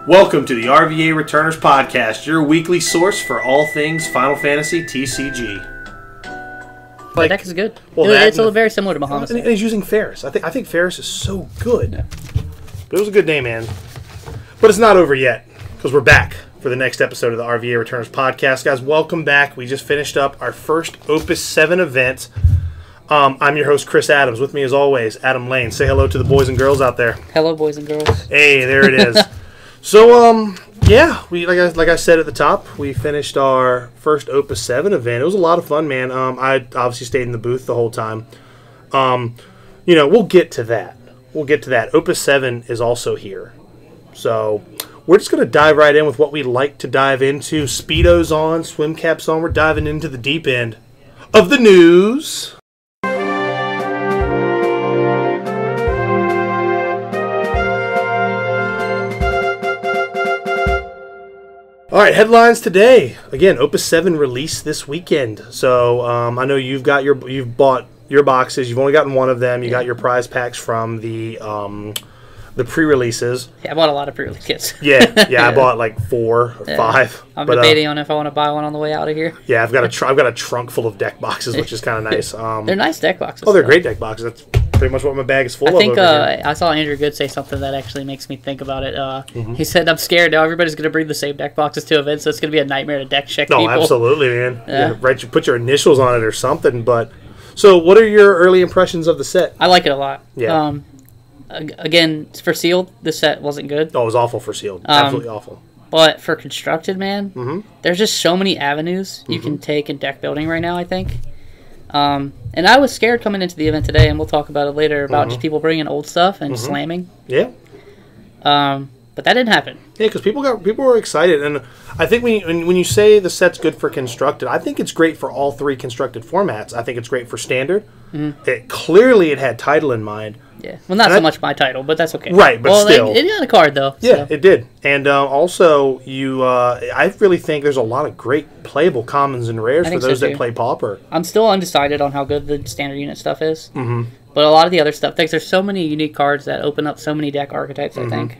Welcome to the RVA Returners Podcast, your weekly source for all things Final Fantasy TCG. The deck is good. Well, it's very similar to Bahamut. And he's using Ferris. I think Ferris is so good. Yeah. But it was a good day, man. But it's not over yet, because we're back for the next episode of the RVA Returners Podcast. Guys, welcome back. We just finished up our first Opus 7 event. I'm your host, Chris Adams. With me, as always, Adam Lane. Say hello to the boys and girls out there. Hello, boys and girls. Hey, there it is. So, yeah, we like I said at the top, we finished our first Opus 7 event. It was a lot of fun, man. I obviously stayed in the booth the whole time. We'll get to that. Opus 7 is also here. So, we're just going to dive right in with what we like to dive into. Speedos on, swim caps on. We're diving into the deep end of the news. All right, headlines today. Again, Opus 7 released this weekend. So I know you've bought your boxes. You've only gotten one of them. You got your prize packs from the pre-releases. Yeah, I bought a lot of pre-release kits. Yeah, I bought like 4 or 5. I'm debating on if I want to buy one on the way out of here. Yeah, I've got a trunk full of deck boxes, which is kind of nice. They're nice deck boxes. Oh, they're great deck boxes. That's pretty much what my bag is full of. I think I saw Andrew Good say something that actually makes me think about it. He said, "I'm scared now. Everybody's going to bring the same deck boxes to events, so it's going to be a nightmare to deck check people." No, absolutely, man. Yeah, right. You put your initials on it or something. But so, what are your early impressions of the set? I like it a lot. Yeah. Again, for sealed, the set wasn't good. Oh, it was awful for sealed. Absolutely awful. But for constructed, man, there's just so many avenues you can take in deck building right now, I think. And I was scared coming into the event today, and we'll talk about it later, about just people bringing old stuff and slamming. Yeah. But that didn't happen. Yeah, because people were excited, and I think when you say the set's good for constructed, I think it's great for all 3 constructed formats. I think it's great for standard. It had title in mind. Yeah, well, not so much my title, but that's okay. Right, but still, it got a card though. Yeah, it did, and also I really think there's a lot of great playable commons and rares for those that play Pauper. I'm still undecided on how good the standard unit stuff is, but a lot of the other stuff, there's so many unique cards that open up so many deck archetypes. I think.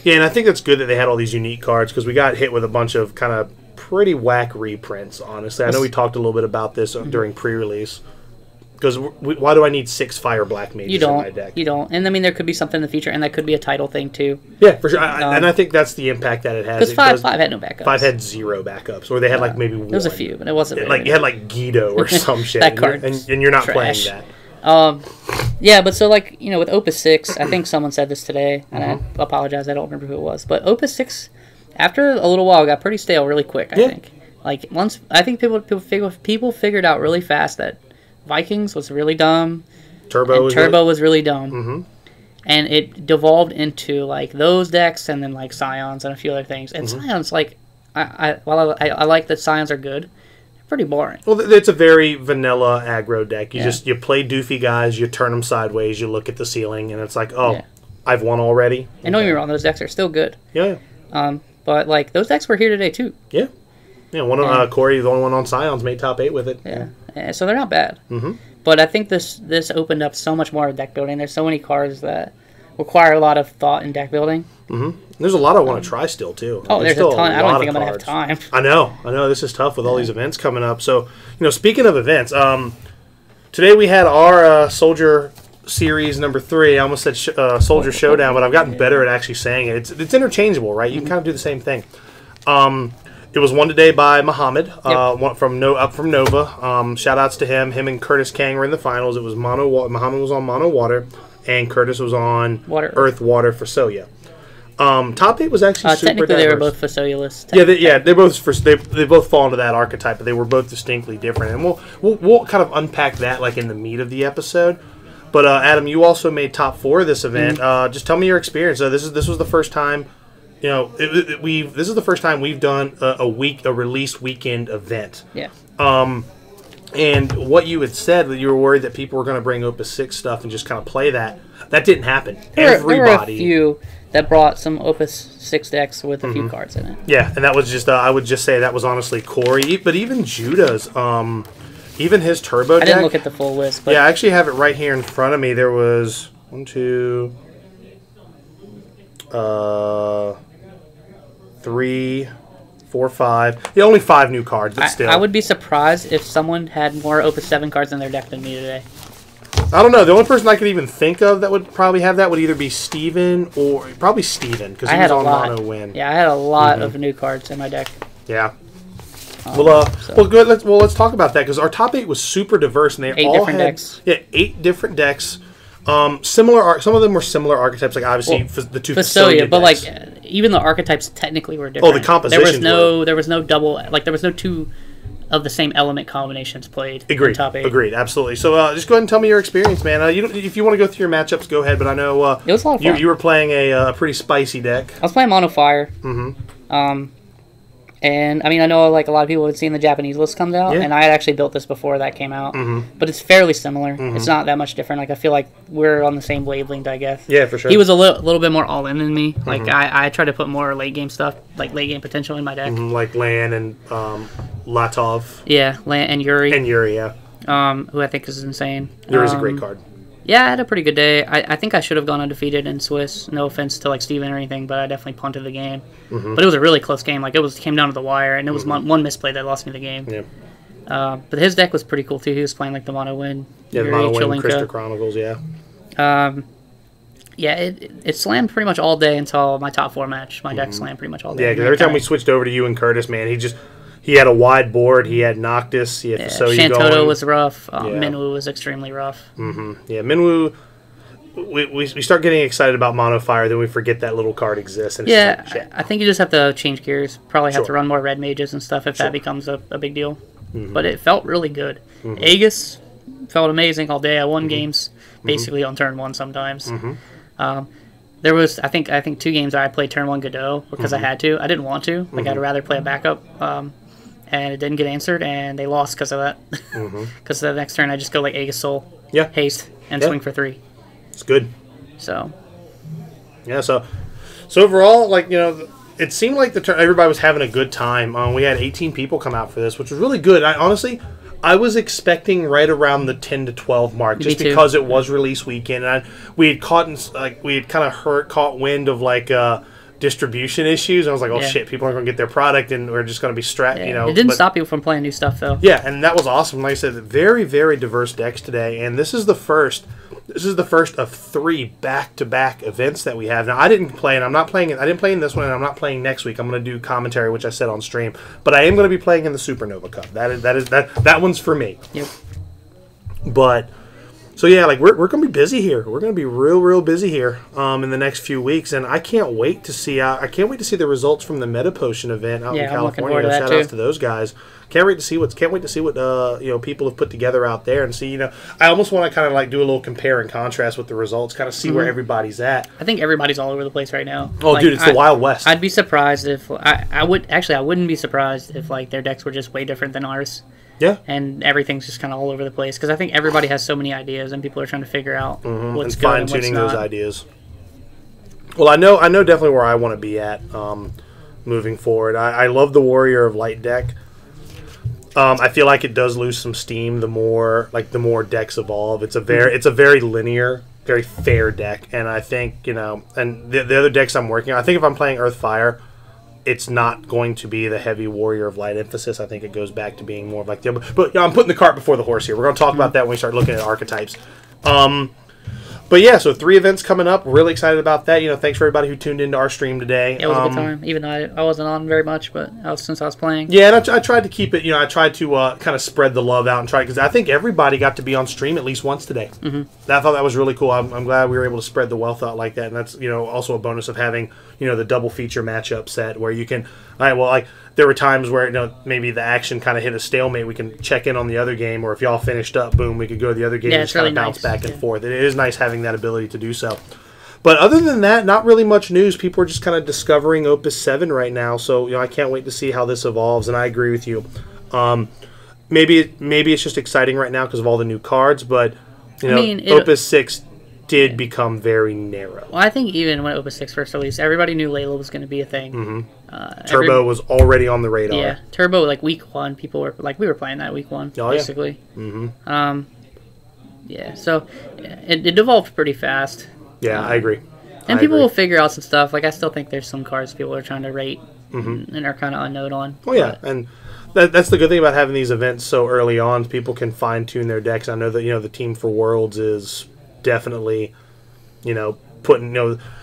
Yeah, and I think that's good that they had all these unique cards because we got hit with a bunch of kind of pretty whack reprints. Honestly, I know we talked a little bit about this during pre-release. Because why do I need 6 Fire Black Mages in my deck? You don't. And I mean, there could be something in the future, and that could be a title thing too. Yeah, for sure. And I think that's the impact that it has. Because 5 had no backups. 5 had 0 backups, or they had like maybe 1. There was a few, but it wasn't. You had like Guido or some shit. That card, and you're not trash. playing that. Yeah, but so with Opus 6, I think someone said this today, and I apologize, I don't remember who it was, but Opus 6, after a little while, got pretty stale really quick. I think. I think people figured out really fast that Vikings was really dumb. Turbo was really dumb. And it devolved into like those decks and then like Scions and a few other things. And Scions, like, I like that Scions are good, they're pretty boring. Well, it's a very vanilla aggro deck. You play doofy guys, you turn them sideways, you look at the ceiling, and it's like, I've won already. And don't get me wrong, those decks are still good. Yeah. But like those decks were here today too. Yeah. Yeah, Corey, the only one on Scions, made top 8 with it. Yeah. So they're not bad. But I think this opened up so much more deck building. There's so many cards that require a lot of thought in deck building. There's a lot I want to try still, too. Oh, there's a ton. I don't think I'm going to have time. I know. This is tough with all these events coming up. So, speaking of events, today we had our Soldier Series number 3. I almost said Soldier Showdown, but I've gotten better at actually saying it. It's interchangeable, right? You can kind of do the same thing. It was won today by Muhammad, up from Nova. Shout outs to him. Him and Curtis Kang were in the finals. It was Muhammad was on Mono Water, and Curtis was on Earth Water for Soya. Top 8 was actually super technically diverse. They were both Facilious. They both fall into that archetype, but they were both distinctly different. And we'll kind of unpack that like in the meat of the episode. But Adam, you also made top 4 of this event. Just tell me your experience. This was the first time. This is the first time we've done a release weekend event. Yeah. And what you had said, that you were worried that people were going to bring Opus 6 stuff and just kind of play that. That didn't happen. There were a few that brought some Opus 6 decks with a few cards in it. Yeah, and that was just, I would just say that was honestly Corey. But even Judah's, even his Turbo deck. I didn't look at the full list. But yeah, I actually have it right here in front of me. There was 1, 2... 3, 4, 5. Yeah, only 5 new cards, but still. I would be surprised if someone had more Opus 7 cards in their deck than me today. I don't know. The only person I could even think of that would probably have that would either be Steven or probably Steven because he was on Mono Win. Yeah, I had a lot of new cards in my deck. Yeah. Well, good. Let's talk about that because our top 8 was super diverse and they 8 all different had decks. Yeah, 8 different decks. Similar. Some of them were similar archetypes, like obviously the 2 Facility but decks. like even the archetypes technically were different. Oh, the compositions. There was no double. Like there was no 2 of the same element combinations played. Agreed. In top 8. Agreed. Absolutely. So just go ahead and tell me your experience, man. If you want to go through your matchups, go ahead. But I know it was a lot of fun. You were playing a pretty spicy deck. I was playing Mono Fire. Mm-hmm. And I mean, I know like a lot of people had seen the Japanese list comes out, and I had actually built this before that came out. But it's fairly similar. It's not that much different. Like I feel like we're on the same wavelength, I guess. Yeah, for sure. He was a little bit more all in than me. Like I tried to put more late game stuff, like late game potential in my deck. Like Lan and Latov. Yeah, Lan and Yuri. And Yuri, yeah. Who I think is insane. Yuri's a great card. Yeah, I had a pretty good day. I think I should have gone undefeated in Swiss. No offense to like Steven or anything, but I definitely punted the game. But it was a really close game. Like it came down to the wire, and it was one misplay that lost me the game. Yeah. But his deck was pretty cool too. He was playing like the Mono Win. Yeah, the Mono Win, Crystal Chronicles. Yeah. Yeah, it slammed pretty much all day until my top 4 match. My deck slammed pretty much all day. Yeah, because every time we switched over to you and Curtis, man, he had a wide board. He had Noctis. He had Shantoto was rough. Minwoo was extremely rough. Yeah, Minwoo. We start getting excited about Mono Fire, then we forget that little card exists. And I think you just have to change gears. Probably have to run more red mages and stuff if that becomes a big deal. But it felt really good. Aegis felt amazing all day. I won games basically on turn 1 sometimes. There was I think 2 games I played turn 1 Godot because I had to. I didn't want to. Like I'd rather play a backup. And it didn't get answered, and they lost because of that. Because the next turn I just go like Aegis Soul, haste, and swing for 3. It's good. So. Yeah. So overall, like it seemed like everybody was having a good time. We had 18 people come out for this, which was really good. I was expecting right around the 10 to 12 mark, just because it was release weekend, and we had caught wind of like distribution issues. I was like, oh shit, people aren't going to get their product, and we're just going to be strapped. It didn't stop people from playing new stuff though. Yeah, and that was awesome. Like I said, very very diverse decks today, and this is the first of 3 back-to-back events that we have. Now, I didn't play, and I'm not playing it. I didn't play in this one, and I'm not playing next week. I'm going to do commentary, which I said on stream, but I am going to be playing in the Supernova Cup. That one's for me. Yep. But so yeah, like we're going to be busy here. We're going to be real busy here in the next few weeks, and I can't wait to see the results from the Meta Potion event out in California. I'm looking forward to that Shout outs to those guys. Can't wait to see what people have put together out there, and see. I almost want to kind of like do a little compare and contrast with the results, kind of see where everybody's at. I think everybody's all over the place right now. Oh, dude, it's the Wild West. I'd be surprised if I wouldn't be surprised if like their decks were just way different than ours. Yeah. And everything's just kind of all over the place because I think everybody has so many ideas, and people are trying to figure out what's good and fine-tuning what's not. those ideas. Well, I know definitely where I want to be at moving forward. I love the Warrior of Light deck. I feel like it does lose some steam the more decks evolve. It's a very linear, very fair deck, and I think and the other decks I'm working on. I think if I'm playing Earth Fire, it's not going to be the heavy Warrior of Light emphasis. I think it goes back to being more of like the other. But I'm putting the cart before the horse here. We're going to talk about that when we start looking at archetypes. But yeah, so 3 events coming up. Really excited about that. Thanks for everybody who tuned into our stream today. It was a good time, even though I wasn't on very much, but since I was playing. Yeah, and I tried to keep it. I tried to kind of spread the love out and try, because I think everybody got to be on stream at least once today. I thought that was really cool. I'm glad we were able to spread the wealth out like that, and that's also a bonus of having the double feature matchup set where you can. All right, well, like there were times where maybe the action kind of hit a stalemate. We can check in on the other game, or if y'all finished up, boom, we could go to the other game and just kind of bounce back and forth. It is nice having that ability to do so. But other than that, not really much news. People are just kind of discovering Opus 7 right now, so I can't wait to see how this evolves. And I agree with you. Maybe it's just exciting right now because of all the new cards, but Opus 6 did become very narrow. Well, I think even when Opus 6 first released, everybody knew Layla was going to be a thing. Turbo was already on the radar. Yeah, Turbo, like week 1, people were like, we were playing that week 1, basically. Yeah, so it evolved pretty fast. Yeah, I agree. And people will figure out some stuff. Like, I still think there's some cards people are trying to rate and are kind of unknown on. Oh yeah, and that's the good thing about having these events so early on. People can fine tune their decks. I know that the team for Worlds is definitely putting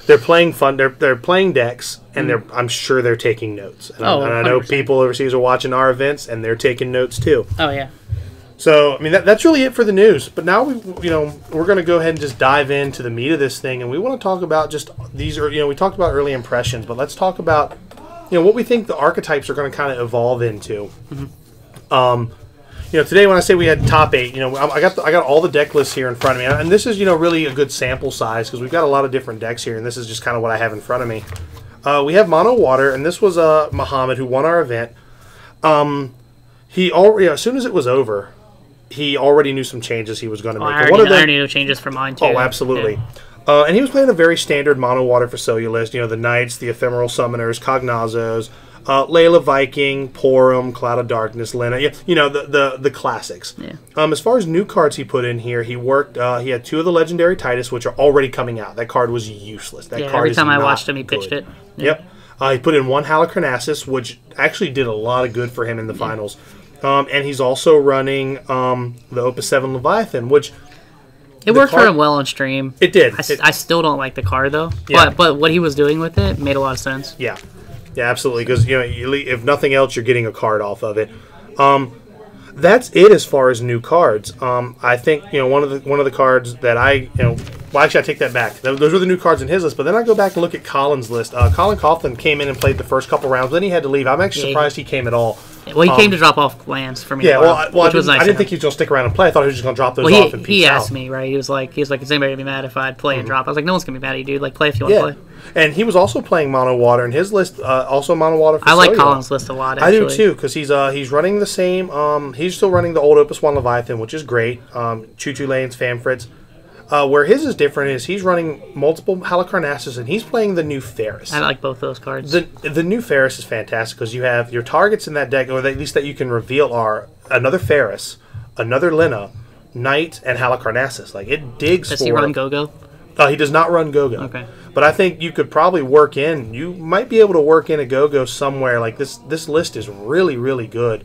they're playing fun. They're playing decks, and I'm sure they're taking notes. And I know people overseas are watching our events, and they're taking notes too. Oh yeah. So I mean that's really it for the news. But now we're going to go ahead and just dive into the meat of this thing, and we want to talk about just these are we talked about early impressions, but let's talk about what we think the archetypes are going to kind of evolve into. Today when I say we had top 8, I got all the deck lists here in front of me, and this is really a good sample size because we've got a lot of different decks here, and this is just kind of what I have in front of me. We have Mono Water, and this was Bahamut who won our event. He already as soon as it was over, he already knew some changes he was going to make. I already knew changes for mine too. Oh, absolutely. Yeah. And he was playing a very standard Mono Water Fasolia list. The Knights, the Ephemeral Summoners, Cognazos, Layla Viking, Porum, Cloud of Darkness, Lena. The classics. Yeah. As far as new cards he put in here, he worked. He had 2 of the Legendary Titus, which are already coming out. That card was useless. That card every time I watched good. him, he pitched it. Yeah. Yep. He put in 1 Halocronassus, which actually did a lot of good for him in the finals. And he's also running the Opus 7 Leviathan, which... It worked for him well on stream. It did. I still don't like the card, though. Yeah. But what he was doing with it made a lot of sense. Yeah. Yeah, absolutely. Because, if nothing else, you're getting a card off of it. That's it as far as new cards. I think, one of the cards that well, actually, I take that back. Those were the new cards in his list, but then I go back and look at Colin's list. Colin Coughlin came in and played the first couple rounds, then he had to leave. I'm actually surprised he came at all. Well, he came to drop off lands for me. Yeah, which was nice. I didn't think he was going to stick around and play. I thought he was just going to drop those off and peace out. He asked me, right? He was like, is anybody going to be mad if I'd play and drop? I was like, no one's going to be mad at you, dude. Like, play if you want to play. And he was also playing Mono Water, and his list also Mono Water. I like Colin's list a lot, actually. I do too, because he's running the same. He's still running the old Opus 1 Leviathan, which is great. Choo-Choo Lanes, Famfrits. Where his is different is he's running multiple Halocronassus, and he's playing the new Ferris. I like both those cards. The new Ferris is fantastic because you have your targets in that deck, or at least that you can reveal, are another Ferris, another Lena, Knight, and Halocronassus. Like, it digs Does he run Go-Go? He does not run Go-Go. Okay. But I think you could probably you might be able to work in a Go-Go somewhere. Like, this list is really, really good.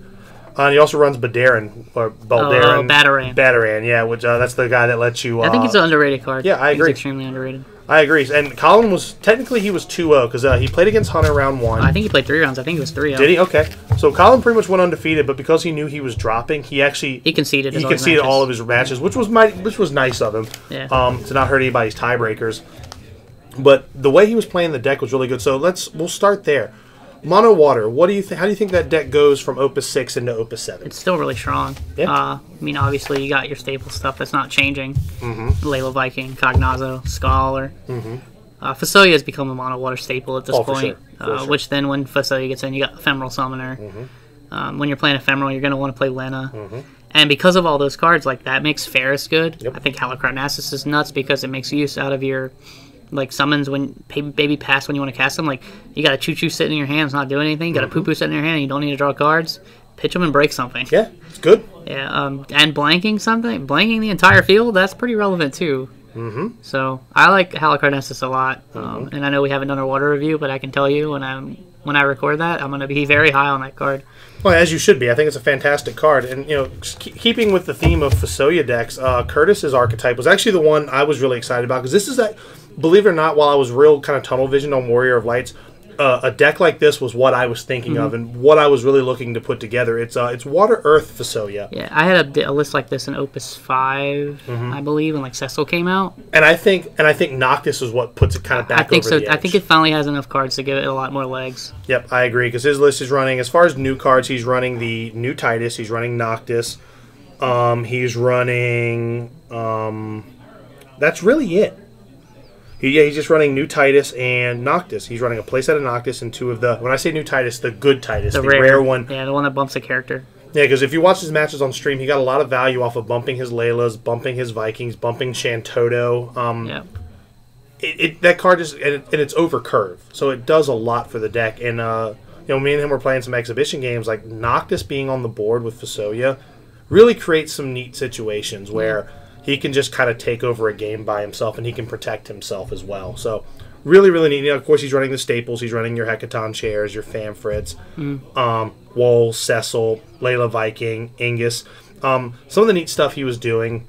And he also runs Badaran, or Baldaran. Bataran. Bataran, yeah, which that's the guy that lets you... I think he's an underrated card. Yeah, I agree. He's extremely underrated. I agree. And Colin was... Technically, he was 2-0, because he played against Hunter round 1. I think he played 3 rounds. I think he was 3-0. Did he? Okay. So Colin pretty much went undefeated, but because he knew he was dropping, he actually... He conceded all of his matches, which was nice of him. Yeah. To not hurt anybody's tiebreakers. But the way he was playing the deck was really good. So we'll start there. Mono Water, what do you think? How do you think that deck goes from Opus 6 into Opus 7? It's still really strong. Yeah. I mean, obviously, you got your staple stuff that's not changing. Layla Viking, Cognazo, Scholar. Fasolia has become a Mono Water staple at this point. For sure. Which then, when Fasolia gets in, you got Ephemeral Summoner. When you're playing Ephemeral, you're going to want to play Lena. And because of all those cards, like that makes Ferris good. Yep. I think Halocronassus is nuts because it makes use out of your... Like summons when baby pass when you want to cast them. Like you got a Choo-Choo sitting in your hands not doing anything. You got a Poo-Poo sitting in your hand and you don't need to draw cards. Pitch them and break something. Yeah, it's good. Yeah, and blanking the entire field, that's pretty relevant too. So I like Halocronassus a lot. And I know we have another water review, but I can tell you when I record that, I'm going to be very high on that card. Well, as you should be. I think it's a fantastic card. And, keeping with the theme of Fasolia decks, Curtis's archetype was actually the one I was really excited about. Because this is that, believe it or not, while I was real kind of tunnel vision on Warrior of Lights, a deck like this was what I was thinking of and what I was really looking to put together. It's Water Earth Fasolia. Yeah, I had a list like this in Opus 5, I believe, when Cecil came out. And I think Noctis is what puts it kind of back over the edge. I think it finally has enough cards to give it a lot more legs. Yep, I agree, because his list is running, as far as new cards, he's running the new Titus, he's running Noctis, he's running, that's really it. He's just running new Titus and Noctis. He's running a playset of Noctis and 2 of the... When I say new Titus, the good Titus, the rare one. Yeah, the one that bumps a character. Yeah, because if you watch his matches on stream, he got a lot of value off of bumping his Laylas, bumping his Vikings, bumping Shantoto. That card is... And it's over curve. So it does a lot for the deck. And, me and him were playing some exhibition games. Like, Noctis being on the board with Fasolia really creates some neat situations where... He can just kind of take over a game by himself, and he can protect himself as well. So, Really, really neat. Of course, he's running the staples. He's running your Hecaton chairs, your Famfrits, Wool, Cecil, Layla Viking, Ingus. Some of the neat stuff he was doing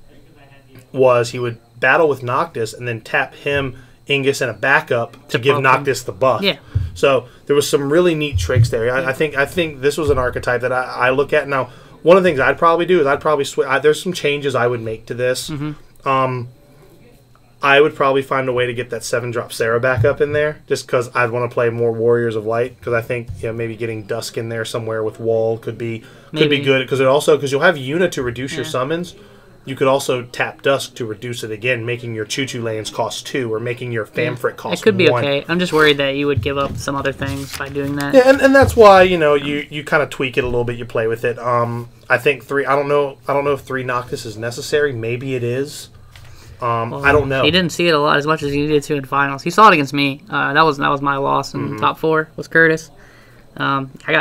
was he would battle with Noctis and then tap him, Ingus, and a backup to give Noctis the buff. Yeah. So there was some really neat tricks there. I think this was an archetype that I look at now. One of the things I'd probably do is I'd probably switch. There's some changes I would make to this. I would probably find a way to get that 7-drop Sarah back up in there, just because I'd want to play more Warriors of Light. Because I think maybe getting Dusk in there somewhere with Wall could be good. Because you'll have Yuna to reduce your summons. You could also tap Dusk to reduce it again, making your Choo-Choo lands cost 2 or making your Famfrit cost 1. It could be okay. I'm just worried that you would give up some other things by doing that. Yeah, and that's why you kind of tweak it a little bit. You play with it. I think 3. I don't know if 3 Noctis is necessary. Maybe it is. I don't know. He didn't see it a lot as much as he did to in finals. He saw it against me. That was my loss in top 4 was Curtis.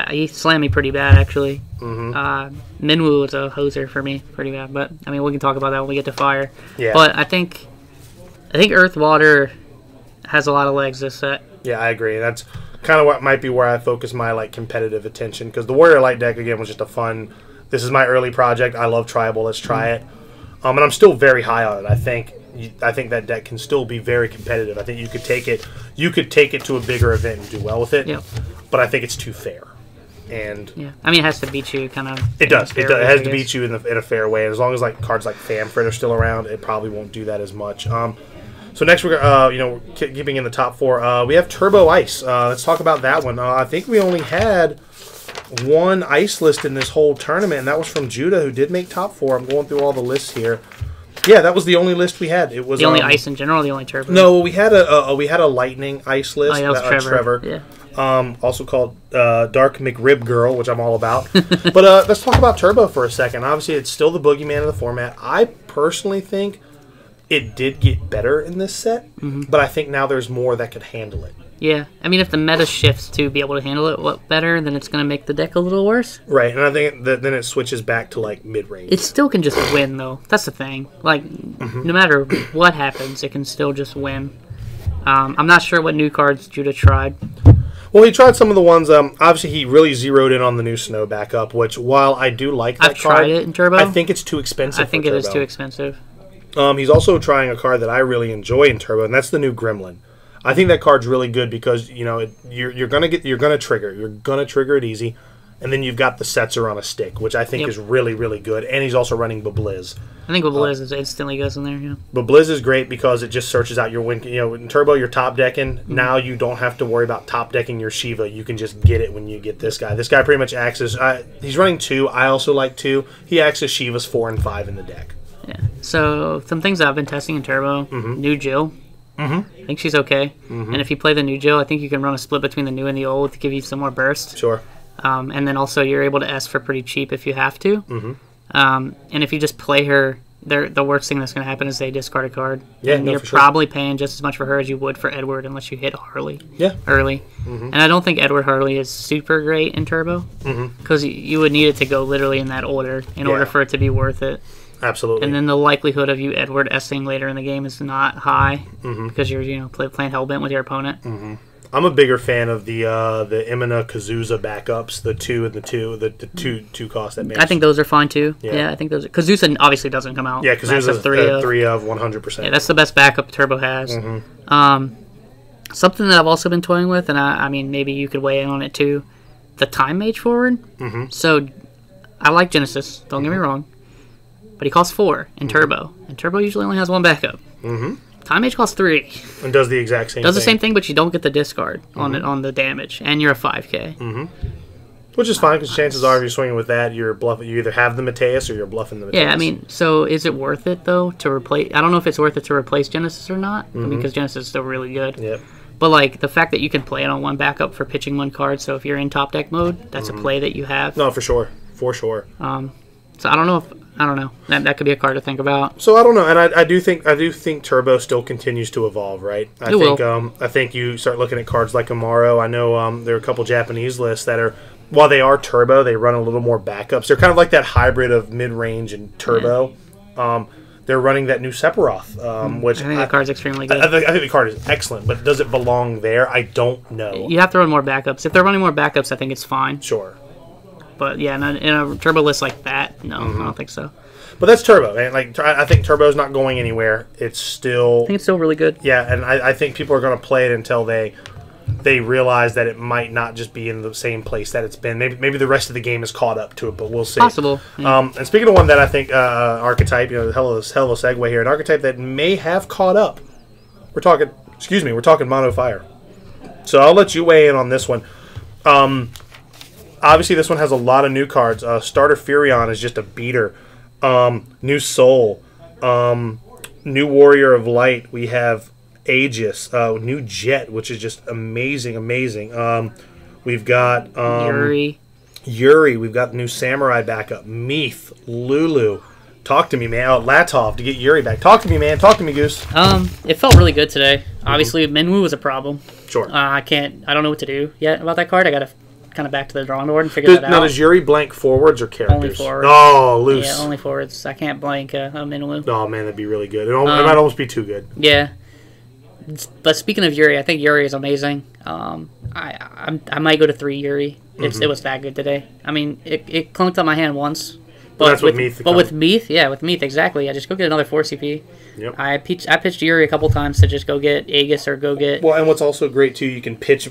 He slammed me pretty bad actually. Minwoo was a hoser for me, pretty bad. But I mean, we can talk about that when we get to fire. Yeah. But I think Earth Water has a lot of legs this set. Yeah, I agree. That's kind of what might be where I focus my competitive attention, because the Warrior Light deck again was just a fun. This is my early project. I love Tribal. Let's try it. And I'm still very high on it. I think that deck can still be very competitive. I think you could take it to a bigger event and do well with it. Yep. But I think it's too fair. And I mean, it has to beat you kind of. It does. It has to beat you in a fair way. And as long as cards like Famfrit are still around, it probably won't do that as much. So next we're keeping in the top 4. We have Turbo Ice. Let's talk about that one. I think we only had one ice list in this whole tournament, and that was from Judah, who did make top 4. I'm going through all the lists here. Yeah, that was the only list we had. It was the only ice in general, the only turbo. No, we had a lightning ice list. Oh, yeah, that was Trevor. Yeah. Also called Dark McRib Girl, which I'm all about. But let's talk about Turbo for a second. Obviously, it's still the boogeyman of the format. I personally think it did get better in this set, but I think now there's more that could handle it. Yeah, I mean, if the meta shifts to be able to handle it better, then it's going to make the deck a little worse. Right, and I think that then it switches back to, mid-range. It still can just win, though. That's the thing. No matter what happens, it can still just win. I'm not sure what new cards Judah tried. Well, he tried some of the ones. Obviously, he really zeroed in on the new Snow backup, which, while I do like that card... I've tried it in Turbo. I think it's too expensive I think it is too expensive. He's also trying a card that I really enjoy in Turbo, and that's the new Gremlin. I think that card's really good because you're gonna trigger it easy, and then you've got the Setzer on a stick, which I think is really, really good. And he's also running Bablizz. I think Bablizz is instantly goes in there. Yeah. Bablizz is great because it just searches out your win. In Turbo, you're top decking. Now you don't have to worry about top decking your Shiva. You can just get it when you get this guy. This guy pretty much acts as he's running 2. I also like 2. He acts as Shiva's 4 and 5 in the deck. Yeah. So some things that I've been testing in Turbo. New Jill. I think she's okay. And if you play the new Jill, I think you can run a split between the new and the old to give you some more burst. Sure. And then also you're able to S for pretty cheap if you have to. And if you just play her, the worst thing that's going to happen is they discard a card. Yeah, and you're probably paying just as much for her as you would for Edward unless you hit Harley early. And I don't think Edward Harley is super great in Turbo because you would need it to go literally in that order in order for it to be worth it. Absolutely. And then the likelihood of you Edward S-ing later in the game is not high because you're playing Hellbent with your opponent. I'm a bigger fan of the Imina Kazuza backups, the 2 and the 2, the two cost that makes. I think those are fine too. Yeah, I think those. Kazuza obviously doesn't come out. Yeah, Kazuza's 3 of 100%. Yeah, that's the best backup Turbo has. Something that I've also been toying with, and I mean maybe you could weigh in on it too, the Time Mage forward. So I like Genesis. Don't get me wrong. But he costs 4 in Turbo, and Turbo usually only has 1 backup. Time Mage costs 3. And does the exact same thing. Does the same thing, but you don't get the discard on it on the damage, and you're a 5K. Which is fine, because chances are if you're swinging with that, you're bluffing. You either have the Mateus or you're bluffing the Mateus. Yeah, I mean, so is it worth it, though, to replace... I don't know if it's worth it to replace Genesis or not, because Genesis is still really good. Yep. But, the fact that you can play it on 1 backup for pitching 1 card, so if you're in top deck mode, that's a play that you have. No, for sure. For sure. So I don't know if... I don't know. That could be a card to think about. So I don't know, and I do think Turbo still continues to evolve, right? I think you start looking at cards like Amaro. I know there are a couple Japanese lists that are, while they are Turbo, they run a little more backups. They're kind of like that hybrid of mid range and Turbo. they're running that new Sephiroth, which I think the card's extremely good. I think the card is excellent, but does it belong there? I don't know. You have to run more backups. If they're running more backups, I think it's fine. Sure. But yeah, in a turbo list like that, no, I don't think so. But that's turbo, man. Like I think turbo's not going anywhere. It's still. I think it's still really good. Yeah, and I think people are going to play it until they realize that it might not just be in the same place that it's been. Maybe the rest of the game is caught up to it, but we'll see. Possible. Yeah. And speaking of one that I think archetype, hell of a segue here, an archetype that may have caught up. We're talking Mono Fire. So I'll let you weigh in on this one. Obviously, this one has a lot of new cards. Starter Furion is just a beater. New Soul, new Warrior of Light. We have Aegis, new Jet, which is just amazing. We've got Yuri. We've got new Samurai backup. Meath, Lulu. Talk to me, man. Oh, Latov to get Yuri back. Talk to me, man. Talk to me, Goose. It felt really good today. Obviously, Minwoo was a problem. Sure. I don't know what to do yet about that card. I got to kind of back to the drawing board and figure that out. Now, does Yuri blank forwards or characters? Only forwards. Oh, loose. Yeah, only forwards. I can't blank a Minwoo. Oh, man, that'd be really good. It might almost be too good. Yeah. But speaking of Yuri, I think Yuri is amazing. I might go to 3 Yuri. It was that good today. I mean, it clunked on my hand once. But with Meath, exactly. I just go get another 4 CP. Yep. I pitched Yuri a couple times to just go get Aegis or go get... Well, and what's also great, too, you can pitch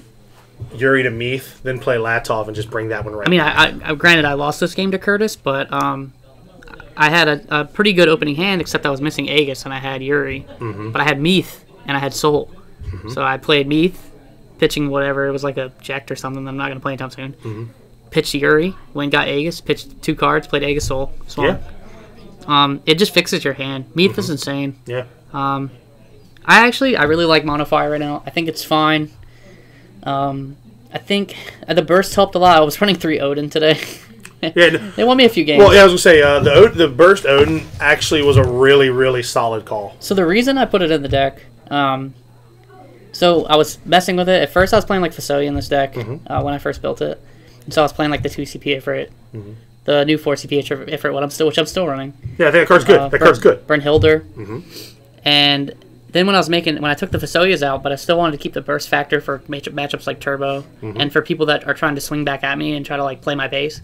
Yuri to Meath, then play Latov and just bring that one right. I mean, I granted, I lost this game to Curtis, but I had a pretty good opening hand, except I was missing Aegis and I had Yuri. Mm-hmm. But I had Meath and I had Soul. Mm-hmm. So I played Meath, pitching whatever. It was like a Ject or something that I'm not going to play anytime soon. Mm-hmm. Pitched Yuri, went got Aegis, pitched 2 cards, played Aegis Soul. Yeah. It just fixes your hand. Meath is insane. Yeah. I really like Mono Fire right now. I think it's fine. I think the burst helped a lot. I was running 3 Odin today. Yeah, they won me a few games. Well, yeah, I was going to say, the burst Odin actually was a really, really solid call. So the reason I put it in the deck, so I was messing with it. At first I was playing like Fasoya in this deck when I first built it. And so I was playing like the 2 CP Ifrit. The new 4 CP Ifrit, which I'm still running. Yeah, I think that card's good. Card's good. Brynhildr. And then when I took the Fasoyas out, but I still wanted to keep the burst factor for matchups like Turbo, and for people that are trying to swing back at me and try to like play my base.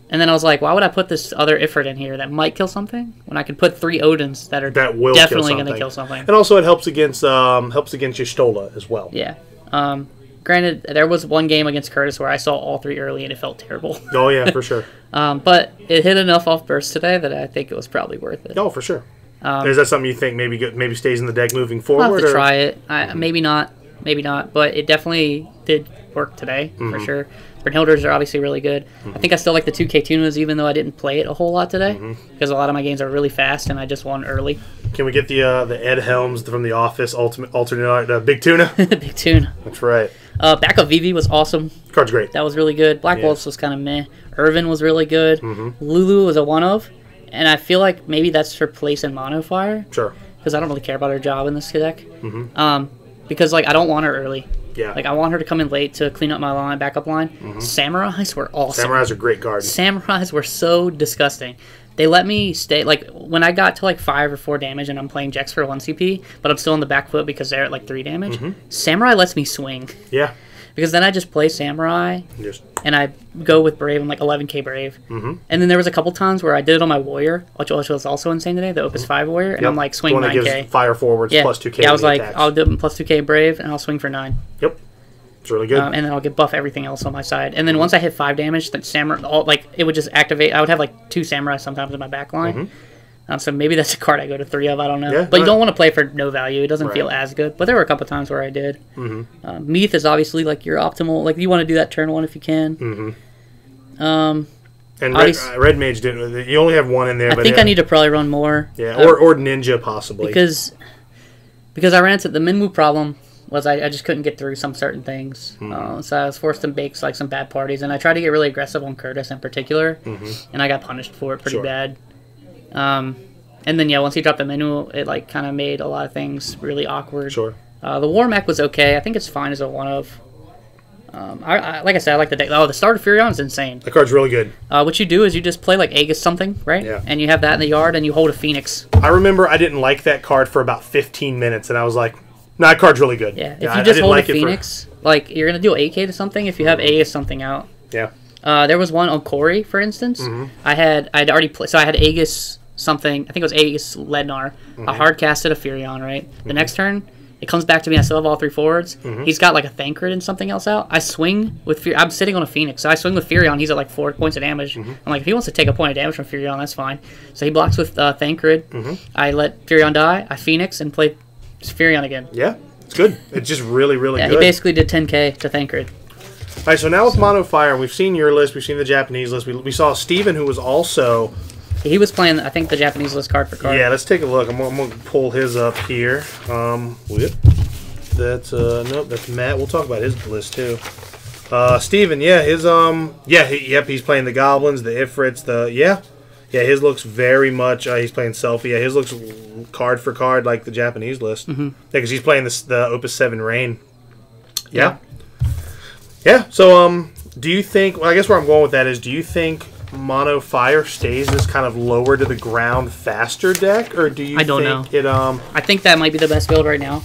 And then I was like, why would I put this other Ifrit in here that might kill something when I could put 3 Odins that will definitely going to kill something? And also it helps against Y'shtola as well. Yeah. Granted, there was one game against Curtis where I saw all 3 early and it felt terrible. Oh yeah, for sure. But it hit enough off burst today that I think it was probably worth it. Oh, for sure. Is that something you think maybe stays in the deck moving forward? I'll have to try it. Maybe not, but it definitely did work today for sure. Brynhildrs are obviously really good. I think I still like the 2K Tunas, even though I didn't play it a whole lot today, because a lot of my games are really fast and I just won early. Can we get the Ed Helms from The Office alternate Big Tuna? Big Tuna. That's right. Backup Vivi was awesome. Card's great. That was really good. Black Wolves was kind of meh. Irvin was really good. Lulu was a one-of. And I feel like maybe that's her place in Mono Fire. Sure. Because I don't really care about her job in this deck. Because I don't want her early. Yeah. I want her to come in late to clean up my backup line. Samurais were awesome. Samurais are great cards. Samurais were so disgusting. They let me stay, when I got to 5 or 4 damage and I'm playing Jex for 1 CP, but I'm still on the back foot because they're at 3 damage, Samurai lets me swing. Yeah. Because then I just play Samurai, and I go with Brave. I'm 11k Brave. And then there was a couple times where I did it on my Warrior, which was also insane today, the Opus 5 Warrior, and I'm swing 9k. The one that gives fire forwards plus 2k. Yeah, I was I'll do plus 2k Brave, and I'll swing for 9. Yep. It's really good. And then I'll get buff everything else on my side. And then once I hit 5 damage, then Samurai, it would just activate. I would have 2 Samurai sometimes in my back line. So maybe that's a card I go to 3 of. I don't know. Yeah, but you don't want to play for no value. It doesn't feel as good. But there were a couple times where I did. Meath is obviously your optimal. You want to do that turn 1 if you can. And Red Mage didn't. You only have 1 in there. I think I need to probably run more. Yeah, or Ninja possibly. Because I ran into the Minwoo problem. Was I just couldn't get through some certain things. So I was forced to bake some bad parties. And I tried to get really aggressive on Curtis in particular. And I got punished for it pretty bad. And then once he dropped the menu, it kind of made a lot of things really awkward. Sure. The War Mech was okay. I think it's fine as a one of. Like I said, I like the deck. Oh, the Starter Furion is insane. The card's really good. What you do is you just play like Aegis something, right? Yeah. And you have that in the yard, and you hold a Phoenix. I remember I didn't like that card for about 15 minutes, and I was like, "Nah, that card's really good." Yeah. If you just hold a Phoenix, like you're gonna deal 8K to something. If you have Aegis something out. Yeah. There was one on Corey, for instance. I'd already played, so I had Aegis something. I think it was Aegis Lednar. I hard casted a Furion, right? The next turn, it comes back to me. I still have all 3 forwards. He's got like a Thancred and something else out. I swing with I'm sitting on a Phoenix, so I swing with Furion. He's at like 4 points of damage. I'm like, if he wants to take a point of damage from Furion, that's fine. So he blocks with Thancred. I let Furion die. I Phoenix and play Furion again. Yeah, it's good. It's just really, really good. He basically did 10K to Thancred. All right, so now with Mono Fire, we've seen your list, we've seen the Japanese list. We saw Steven, who was also... He was playing, I think, the Japanese list card for card. Yeah, let's take a look. I'm going to pull his up here. That's nope, that's Matt. We'll talk about his list too. Steven, yeah, his he's playing the Goblins, the Ifrits, his looks very much. He's playing Selfie. Yeah, his looks card for card like the Japanese list. Yeah, because he's playing the Opus 7 Rain. Yeah. So, do you think? Well, I guess where I'm going with that is, do you think Mono Fire stays this kind of lower to the ground faster deck, or do you? I don't know. I think that might be the best build right now.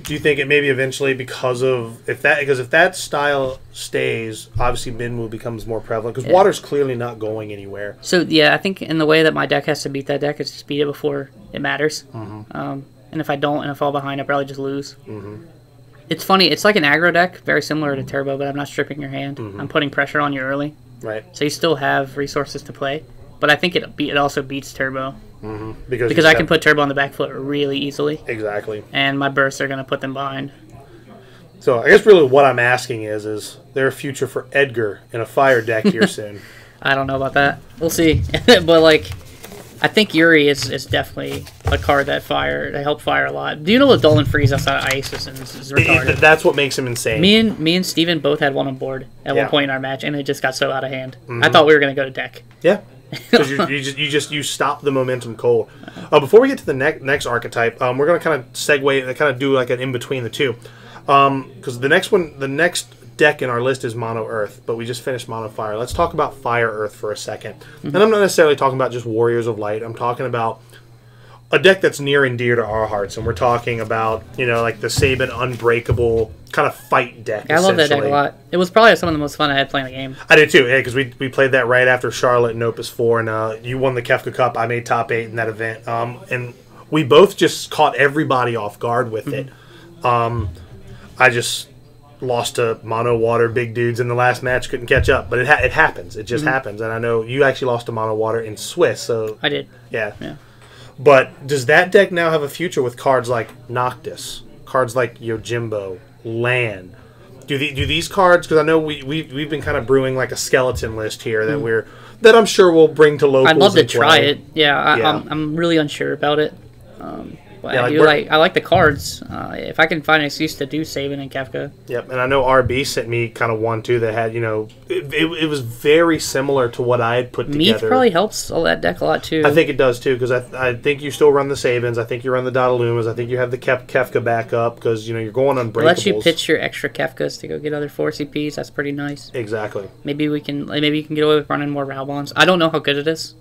Do you think it maybe eventually because if that style stays, obviously Minwu becomes more prevalent because water's clearly not going anywhere. So yeah, I think in the way that my deck has to beat that deck is just beat it before it matters. And if I don't and I fall behind, I probably just lose. It's funny. It's like an aggro deck, very similar to Turbo, but I'm not stripping your hand. I'm putting pressure on you early. Right. So you still have resources to play, but I think it also beats Turbo. Because I can put Turbo on the back foot really easily. Exactly. And my bursts are going to put them behind. So I guess really what I'm asking is there a future for Edgar in a fire deck here soon? I don't know about that. We'll see. But like, I think Yuri is definitely a card that helped fire a lot. Do you know what Dolan Freeze outside Isis is retarded? That's what makes him insane. Me and Steven both had one on board at one point in our match, and it just got so out of hand. I thought we were going to go to deck. Yeah. Because you stop the momentum cold. Before we get to the next archetype, we're going to kind of segue, kind of do like an in between the two. Because the next deck in our list is Mono Earth, but we just finished Mono Fire. Let's talk about Fire Earth for a second. And I'm not necessarily talking about just Warriors of Light. I'm talking about a deck that's near and dear to our hearts, and we're talking about, like the Sabin Unbreakable kind of fight deck. I love that deck a lot. It was probably some of the most fun I had playing the game. I did too, because we played that right after Charlotte and Opus 4, and you won the Kefka Cup. I made top 8 in that event, and we both just caught everybody off guard with it. I just lost to Mono Water big dudes in the last match, couldn't catch up, but it happens. It just happens, and I know you actually lost to Mono Water in Swiss, so I did. Yeah. But does that deck now have a future with cards like Noctis, cards like Yojimbo, Land? Do these cards? Because I know we've been kind of brewing like a skeleton list here that I'm sure we'll bring to locals. I'd love to try it. Yeah, I'm really unsure about it. I like the cards. If I can find an excuse to do Sabin and Kefka. Yep, and I know RB sent me kind of one too that had, it was very similar to what I had put together. Meath probably helps that deck a lot too. I think it does too, because I think you still run the Sabins. I think you run the Dodalumas. I think you have the Kefka backup because you're going Unbreakables. It lets you pitch your extra Kefkas to go get other 4 CPs. That's pretty nice. Exactly. Maybe you can get away with running more Raubons. I don't know how good it is.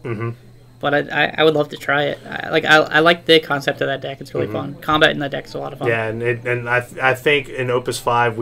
But I would love to try it. I like the concept of that deck. It's really fun. Combat in that deck is a lot of fun. Yeah, and I think in Opus 5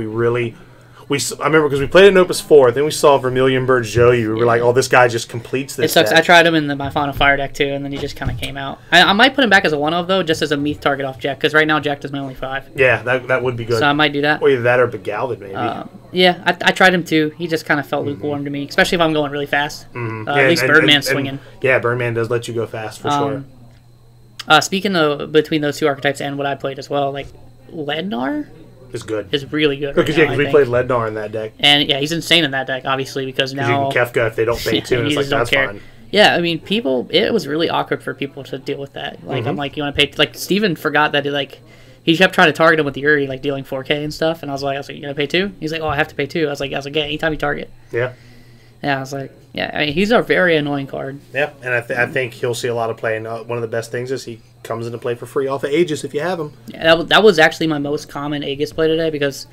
I remember because we played it in Opus 4, then we saw Vermilion Bird Joyu. We were like, oh, this guy just completes this. It sucks. Deck. I tried him in my Final Fire deck too, and then he just kind of came out. I might put him back as a 1-of though, just as a Meath target off Jack, because right now Jack does my only 5. Yeah, that would be good. So I might do that. Or either that or Begalvin maybe. Yeah, I tried him too. He just kind of felt lukewarm to me, especially if I'm going really fast. At least Birdman's swinging. Yeah, Birdman does let you go fast for sure. Speaking of between those two archetypes and what I played as well, like Lednar is good. Is really good. Because we played Lednar in that deck. And yeah, he's insane in that deck, obviously, because now you can Kefka if they don't pay too, and it's like that's fine. Yeah, I mean, it was really awkward for people to deal with that. Like I'm like, you want to pay? Like Steven forgot that he kept trying to target him with Yuri, like dealing 4K and stuff, and I was like, you gonna pay 2? He's like, oh, I have to pay 2. I was like, yeah, anytime you target. Yeah. Yeah, I was like, yeah, I mean, he's a very annoying card. Yeah, and I think he'll see a lot of play, and one of the best things is he comes into play for free off of Aegis if you have him. Yeah, that was actually my most common Aegis play today because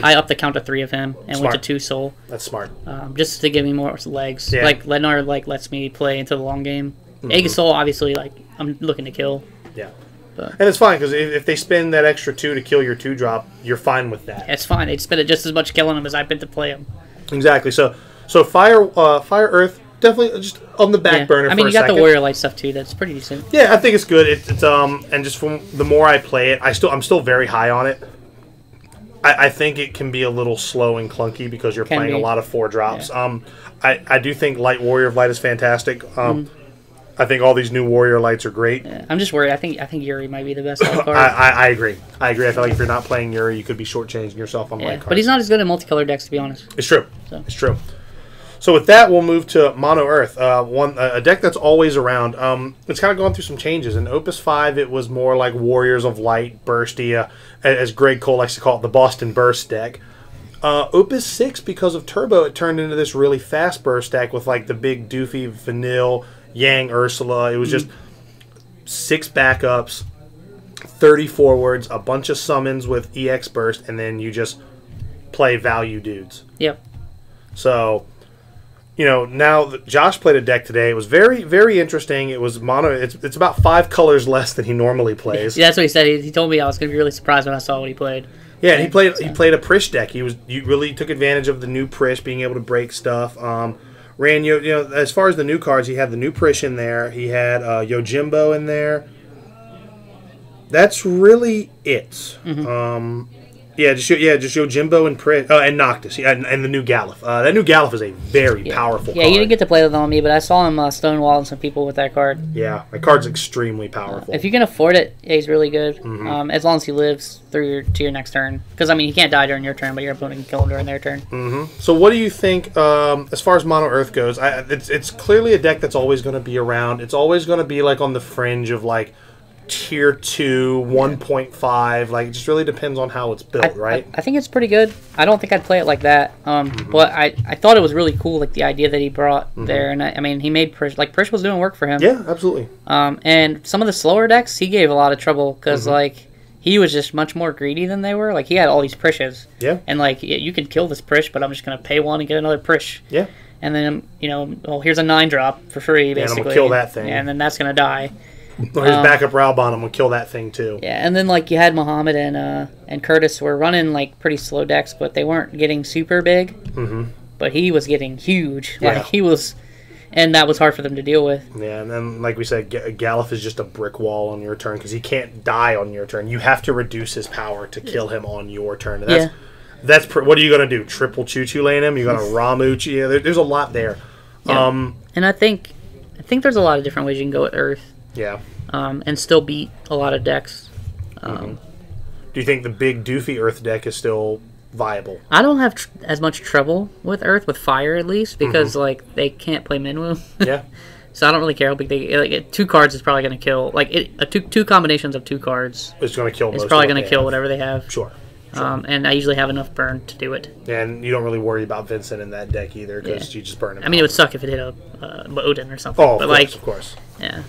I upped the count to 3 of him and Smart. went to 2 soul. That's smart. Just to give me more legs. Yeah. Like Lennar lets me play into the long game. Aegis soul obviously I'm looking to kill. Yeah. But. And it's fine because if they spend that extra 2 to kill your 2-drop, you're fine with that. It's fine. They spend it just as much killing them as I've been to play them. Exactly. So fire, Earth, definitely just on the back burner. I mean, for you got second. the Warrior Light stuff too. That's pretty decent. Yeah, I think it's good. It's and just from the more I play it, I'm still very high on it. I think it can be a little slow and clunky because you're playing a lot of 4-drops. Yeah. I do think Light Warrior of Light is fantastic. I think all these new Warrior Lights are great. Yeah, I'm just worried. I think Yuri might be the best light card. I agree. I feel like if you're not playing Yuri, you could be shortchanging yourself on light cards. But he's not as good in multicolor decks, to be honest. It's true. So. It's true. So with that, we'll move to Mono Earth, a deck that's always around. It's kind of gone through some changes. In Opus 5, it was more like Warriors of Light, Bursty, as Greg Cole likes to call it, the Boston Burst deck. Opus 6, because of Turbo, it turned into this really fast burst deck with like the big doofy Vanille, Yang Ursula. It was just 6 backups, 30 forwards, a bunch of summons with EX Burst, and then you just play value dudes. Yep. So, now Josh played a deck today. It was very, very interesting. It was mono. It's about 5 colors less than he normally plays. Yeah, that's what he said. He told me I was going to be really surprised when I saw what he played. Yeah, and he played a Prish deck. He really took advantage of the new Prish, being able to break stuff. Ran as far as the new cards, he had the new Prish in there. He had Yojimbo in there. That's really it. Mm-hmm. Just Yojimbo and Prish and Noctis, and the new Galif. That new Galif is a very powerful card. Yeah, you didn't get to play with it on me, but I saw him stonewalling some people with that card. Yeah, that card's extremely powerful. If you can afford it, he's really good. Mm-hmm. As long as he lives to your next turn, because he can't die during your turn, but your opponent can kill him during their turn. Mm-hmm. So what do you think as far as Mono Earth goes? It's clearly a deck that's always going to be around. It's always going to be like on the fringe of like tier 2, 1.5. Like, it just really depends on how it's built, right? I think it's pretty good. I don't think I'd play it like that. But I thought it was really cool, like the idea that he brought there. And he made Prish, like Prish was doing work for him. Yeah, absolutely. And some of the slower decks, he gave a lot of trouble because he was just much more greedy than they were. Like, he had all these Prishes. Yeah. And you can kill this Prish, but I'm just gonna pay 1 and get another Prish. Yeah. And then here's a 9-drop for free, basically. And I'm gonna kill that thing. And then that's gonna die. Or his backup Raubon will kill that thing too. Yeah, and then you had Muhammad and Curtis were running pretty slow decks, but they weren't getting super big. Mm-hmm. But he was getting huge. Yeah. And that was hard for them to deal with. Yeah, and then like we said, Galif is just a brick wall on your turn because he can't die on your turn. You have to reduce his power to kill him on your turn. And that's what are you gonna do? Triple Choo-Choo lane him? You're gonna Ramu? Yeah, there's a lot there. Yeah. And I think there's a lot of different ways you can go with Earth. Yeah. And still beat a lot of decks. Do you think the big doofy Earth deck is still viable? I don't have as much trouble with Earth, with Fire at least, because they can't play Minwoo. Yeah. So I don't really care how big they 2 cards is probably going to kill. Two combinations of 2 cards. It's going to kill. It's probably going to kill whatever they have. Sure. And I usually have enough burn to do it. And you don't really worry about Vincent in that deck either because you just burn him. It would suck if it hit a Odin or something. Oh, of course. Yeah.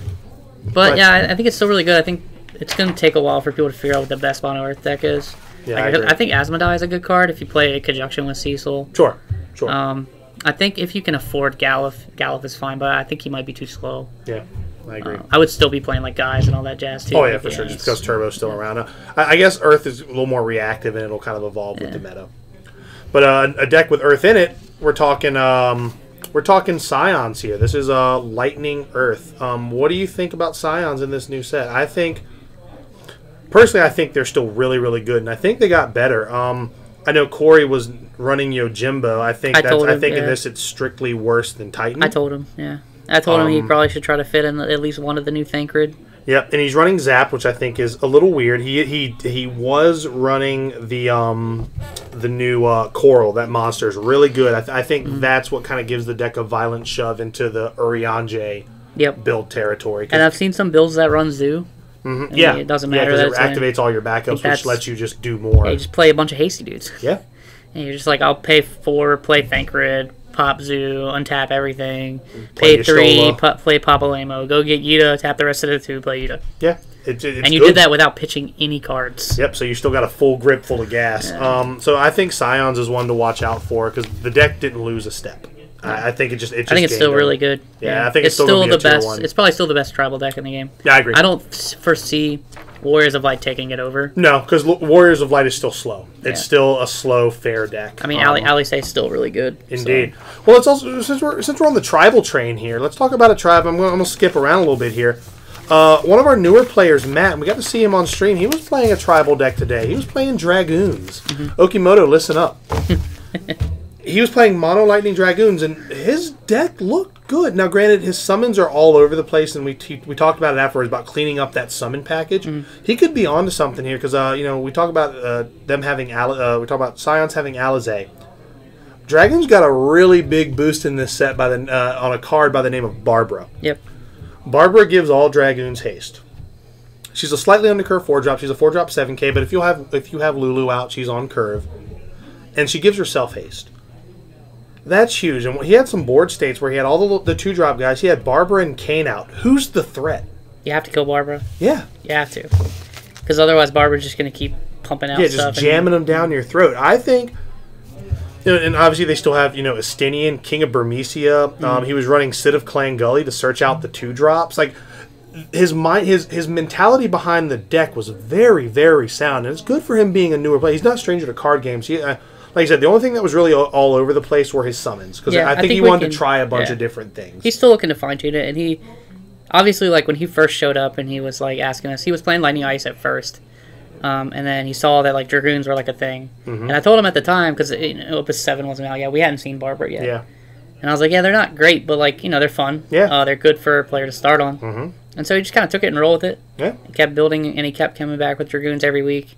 But I think it's still really good. I think it's going to take a while for people to figure out what the best Mono Earth deck is. Yeah, I think Asmodai is a good card if you play a conjunction with Cecil. Sure. I think if you can afford Galif is fine, but I think he might be too slow. Yeah, I agree. I would still be playing Guys and all that jazz too. Oh yeah, for sure. Just because Turbo's still around. I guess Earth is a little more reactive and it'll kind of evolve with the meta. But a deck with Earth in it, we're talking Scions here. This is Lightning Earth. What do you think about Scions in this new set? Personally, I think they're still really, really good, and I think they got better. I know Corey was running Yojimbo. I think in this it's strictly worse than Titan. I told him, I told him he probably should try to fit in at least one of the new Thancred. Yep, and he's running Zap, which I think is a little weird. He was running the new Coral. That monster is really good. I think that's what kind of gives the deck a violent shove into the Urianger build territory. And I've seen some builds that run Zoo. Mm-hmm. Yeah, it doesn't matter. Because it activates all your backups, which lets you just do more. Yeah, you just play a bunch of hasty dudes. Yeah. And you're just I'll pay 4, play Thancred, pop Zoo, untap everything, pay 3, play Papalemo, go get Yuta, tap the rest of the 2, play Yuta. Yeah, It's and you good. did that without pitching any cards. Yep, so you still got a full grip full of gas. Yeah. So I think Scions is one to watch out for because the deck didn't lose a step. I think it just I think it's still really good. Yeah, I think it's still the best. One. It's probably still the best tribal deck in the game. Yeah, I agree. I don't foresee Warriors of Light taking it over. No, because Warriors of Light is still slow. It's still a slow, fair deck. I mean, Alisei is still really good. Indeed. So. Well, it's also since we're on the tribal train here, let's talk about a tribe. I'm going to skip around a little bit here. One of our newer players, Matt, we got to see him on stream. He was playing a tribal deck today. He was playing Dragoons. Okimoto, listen up. He was playing Mono Lightning Dragoons, and his deck looked good. Now, granted, his summons are all over the place, and we talked about it afterwards about cleaning up that summon package. He could be onto something here because we talk about them having we talk about Scions having Alizé. Dragoons got a really big boost in this set by on a card by the name of Barbara. Yep. Barbara gives all Dragoons haste. She's a slightly undercurve 4-drop. She's a 4-drop 7K, but if you have Lulu out, she's on curve, and she gives herself haste. That's huge. And he had some board states where he had all the 2-drop guys. He had Barbara and Kane out. Who's the threat? You have to kill Barbara. Yeah. You have to. Because otherwise Barbara's just going to keep pumping out stuff. Yeah, just jamming them down your throat. I think, and obviously they still have, Estinian, King of Burmecia. He was running Cid of Clan Gully to search out the 2-drops. Like, his mentality behind the deck was very, very sound. And it's good for him being a newer player. He's not a stranger to card games. Like I said, the only thing that was really all over the place were his summons. Because I think he wanted to try a bunch of different things. He's still looking to fine-tune it. And he, obviously, like, when he first showed up and he was, like, asking us, he was playing Lightning Ice at first. And then he saw that, like, Dragoons were, like, a thing. And I told him at the time, because Opus 7 wasn't out yet, we hadn't seen Barbara yet. Yeah. And I was like, yeah, they're not great, but, like, they're fun. Yeah. They're good for a player to start on. And so he just kind of took it and rolled with it. Yeah. He kept building, and he kept coming back with Dragoons every week.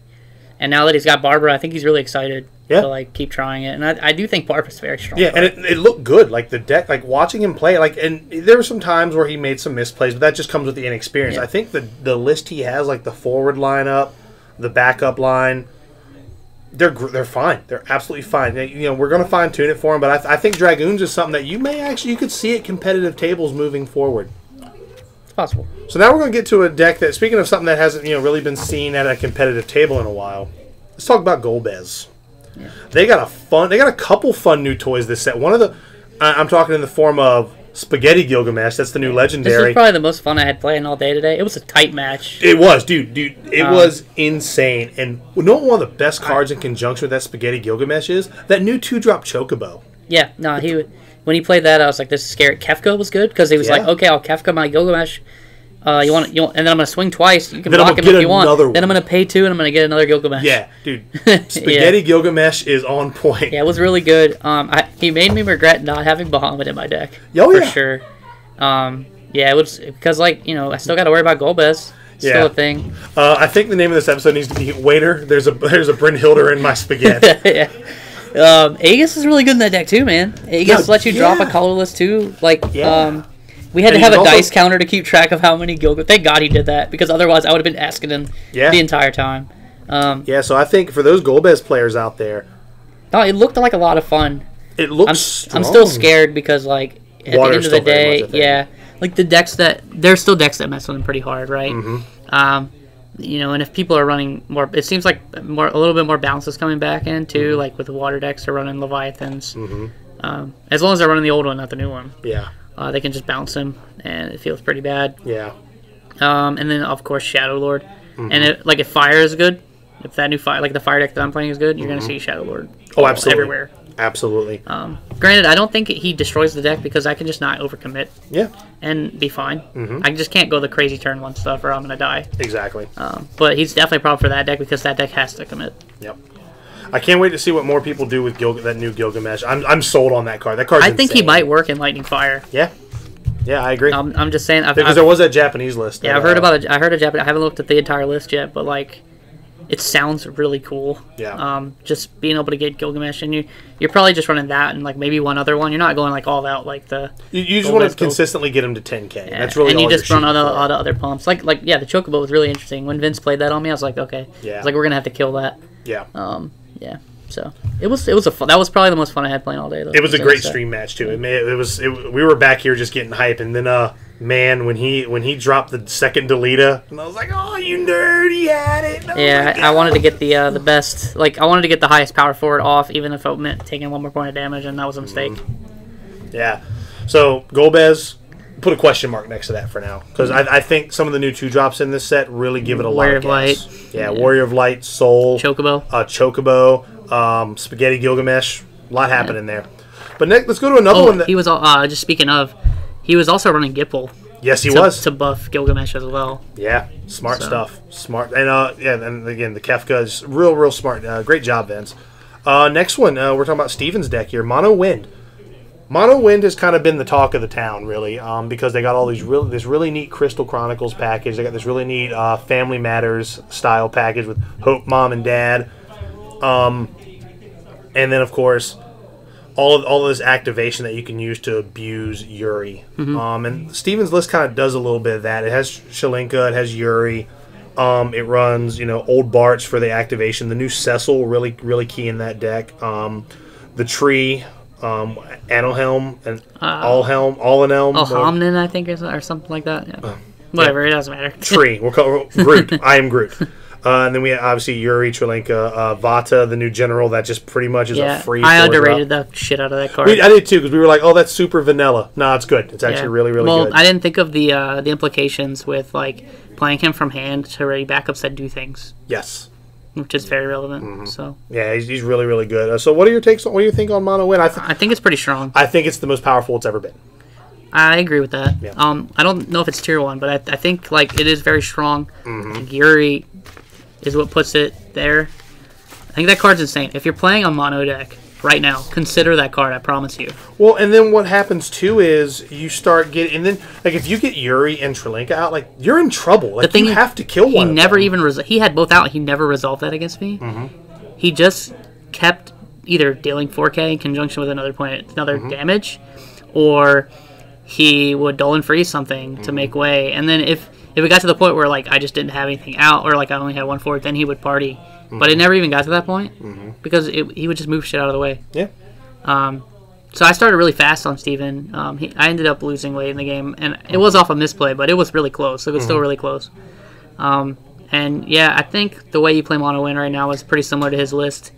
And now that he's got Barbara, I think he's really excited to, like, keep trying it. And I do think Barbara's very strong. Yeah, and it looked good. Like, the deck, like, watching him play, like, and there were some times where he made some misplays, but that just comes with the inexperience. Yeah. I think the list he has, like, the forward lineup, the backup line, they're fine. They're absolutely fine. We're going to fine-tune it for him, but I think Dragoons is something that you could see at competitive tables moving forward. It's possible. So now we're going to get to a deck that, speaking of something that hasn't really been seen at a competitive table in a while, let's talk about Golbez. Yeah. They got a couple fun new toys this set. One of the, I'm talking in the form of Spaghetti Gilgamesh. That's the new legendary. This was probably the most fun I had playing all day today. It was a tight match. It was, dude. It was insane. And one of the best cards in conjunction with that Spaghetti Gilgamesh is that new 2-drop Chocobo. Yeah, no, when he played that, I was like, this is scary. Kefka was good because he was like, okay, I'll Kefka my Gilgamesh. You want, and then I'm gonna swing twice. You can block him if you want. Then I'm gonna pay 2, and I'm gonna get another Gilgamesh. Yeah, dude. Spaghetti Gilgamesh is on point. Yeah, it was really good. He made me regret not having Bahamut in my deck. For sure. Yeah, it was because I still got to worry about Golbez. Still a thing. I think the name of this episode needs to be "Waiter, there's a Brynhilder in my spaghetti." Yeah. Aegis is really good in that deck too, man. Aegis lets you drop a colorless too. We had to have a dice counter to keep track of how many Gilgamesh. Thank God he did that, because otherwise I would have been asking him the entire time. So I think for those Golbez players out there, no, it looked like a lot of fun. It looks. I'm still scared because at the end of the day, like there's still decks that mess with them pretty hard, right? And if people are running more, it seems like a little bit more balance is coming back in too. Like with the water decks, they're running Leviathans. As long as they're running the old one, not the new one. Yeah. They can just bounce him, and it feels pretty bad. Yeah. And then, of course, Shadow Lord. And if fire is good, if that new fire, like the fire deck that I'm playing is good, you're going to see Shadow Lord everywhere. Absolutely. Granted, I don't think he destroys the deck because I can just not overcommit. Yeah. And be fine. I just can't go the crazy turn 1 stuff or I'm going to die. Exactly. But he's definitely a problem for that deck because that deck has to commit. Yep. I can't wait to see what more people do with that new Gilgamesh. I'm sold on that card. That card's I think he might work in Lightning Fire. Yeah. Yeah, I agree. I'm just saying. Because there was that Japanese list. Yeah, I've heard about it. I heard a Japanese. I haven't looked at the entire list yet, but it sounds really cool. Yeah. Just being able to get Gilgamesh, and you're probably just running that and maybe one other one. You're not going all out like the. You just want to consistently get him to 10K. Yeah. That's really. And you just run other pumps. The Chocobo was really interesting. When Vince played that on me, I was like, okay. Yeah. I was like, we're gonna have to kill that. Yeah. Yeah. So that was probably the most fun I had playing all day. Though. It was a great stream match too. We were back here just getting hype, and then Man, when he dropped the second Deleta, and I was like, "Oh, you nerd! He had it." Oh yeah, I wanted to get the best. Like, I wanted to get the highest power forward off, even if it meant taking 1 more point of damage, and that was a mistake. Yeah. So Golbez, put a question mark next to that for now, because I think some of the new 2-drops in this set really give it a Warrior lot of of Light. gas. Yeah, Warrior of Light, Soul, Chocobo. Spaghetti Gilgamesh. A lot happening there. But next, let's go to another one. He was just speaking of. He was also running Gipple. Yes, he was. To buff Gilgamesh as well. Yeah, smart stuff. Smart. And and again, the Kefka is real smart. Great job, Vince. Next one, we're talking about Steven's deck here. Mono Wind. Mono Wind has kind of been the talk of the town, really, because they got all this really neat Crystal Chronicles package. They got this really neat Family Matters style package with Hope, Mom, and Dad. And then, of course, all of this activation that you can use to abuse Yuri. And Steven's list kind of does a little bit of that. It has Shalinka, it has Yuri. It runs, Old Barch for the activation. The new Cecil, really key in that deck. The Tree, Anohelm, and Allhelm, Alhamnin, I think, or something like that. Yeah. Whatever, it doesn't matter. Tree. We'll call it Groot. I am Groot. And then we have, obviously, Yuri, Trilinka, Vata, the new general that just pretty much is a free. I underrated the shit out of that card. I did too, because we were like, "Oh, that's super vanilla." No, it's good. It's actually really good. Well, I didn't think of the implications with playing him from hand to ready backups that do things. Yes, which is very relevant. So yeah, he's really good. So what are your takes? What do you think on Mono Wind? I think it's pretty strong. I think it's the most powerful it's ever been. I agree with that. Yeah. I don't know if it's tier 1, but I think it is very strong. I think Yuri is what puts it there. I think that card's insane. If you're playing a mono deck right now, consider that card, I promise you. Well, and then what happens too is you start getting, and then if you get Yuri and Trilinka out, you're in trouble. You have to kill one. He had both out. He never resolved that against me. He just kept either dealing 4K in conjunction with another damage, or he would dull and freeze something to make way. And then if it got to the point where I just didn't have anything out, or I only had 1 forward, then he would party. But it never even got to that point because he would just move shit out of the way. Yeah. So I started really fast on Steven. I ended up losing late in the game, and it was off a misplay, but it was really close. So it was still really close. And yeah, I think the way you play Mono Wind right now is pretty similar to his list.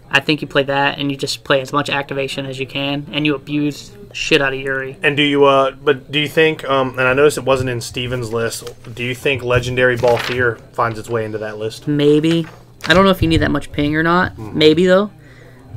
I think you play that, and you just play as much activation as you can, and you abuse the shit out of Yuri. And do you think, and I noticed it wasn't in Steven's list, do you think Legendary Balthier finds its way into that list? Maybe. I don't know if you need that much ping or not. Maybe, though.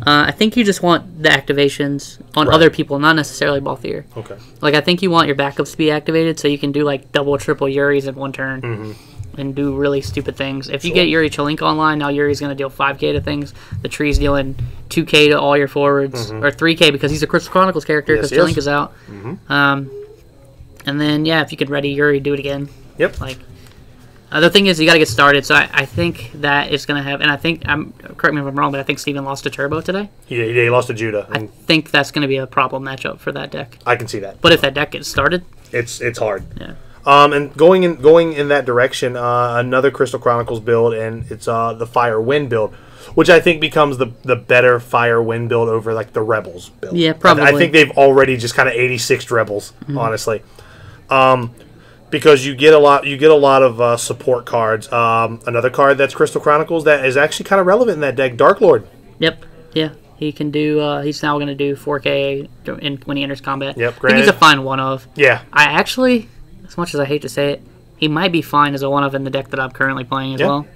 I think you just want the activations on other people, not necessarily Balthier. Okay. I think you want your backups to be activated so you can do, double, triple Yuris in one turn. And do really stupid things. If you get Yuri Chalinka online, now Yuri's going to deal 5k to things. The Tree's dealing 2k to all your forwards, or 3k because he's a Crystal Chronicles character because Chalinka's out. And then, if you could ready Yuri, do it again. Yep. The thing is, you got to get started. So I think that it's going to have, and I think, correct me if I'm wrong, but I think Steven lost to Turbo today. He lost to Judah. I think that's going to be a problem matchup for that deck. I can see that. But if that deck gets started, it's hard. Yeah. And going in that direction, another Crystal Chronicles build, and it's the Fire Wind build, which I think becomes the better Fire Wind build over the Rebels build. Yeah, probably. I think they've already just kind of 86 Rebels, honestly, because you get a lot of support cards. Another card that's Crystal Chronicles that is actually kind of relevant in that deck, Dark Lord. Yep. Yeah. He can do. He's now going to do 4K when he enters combat. Yep. I think he's a fine one of. Yeah. I actually, as much as I hate to say it, he might be fine as a one of in the deck that I'm currently playing as well.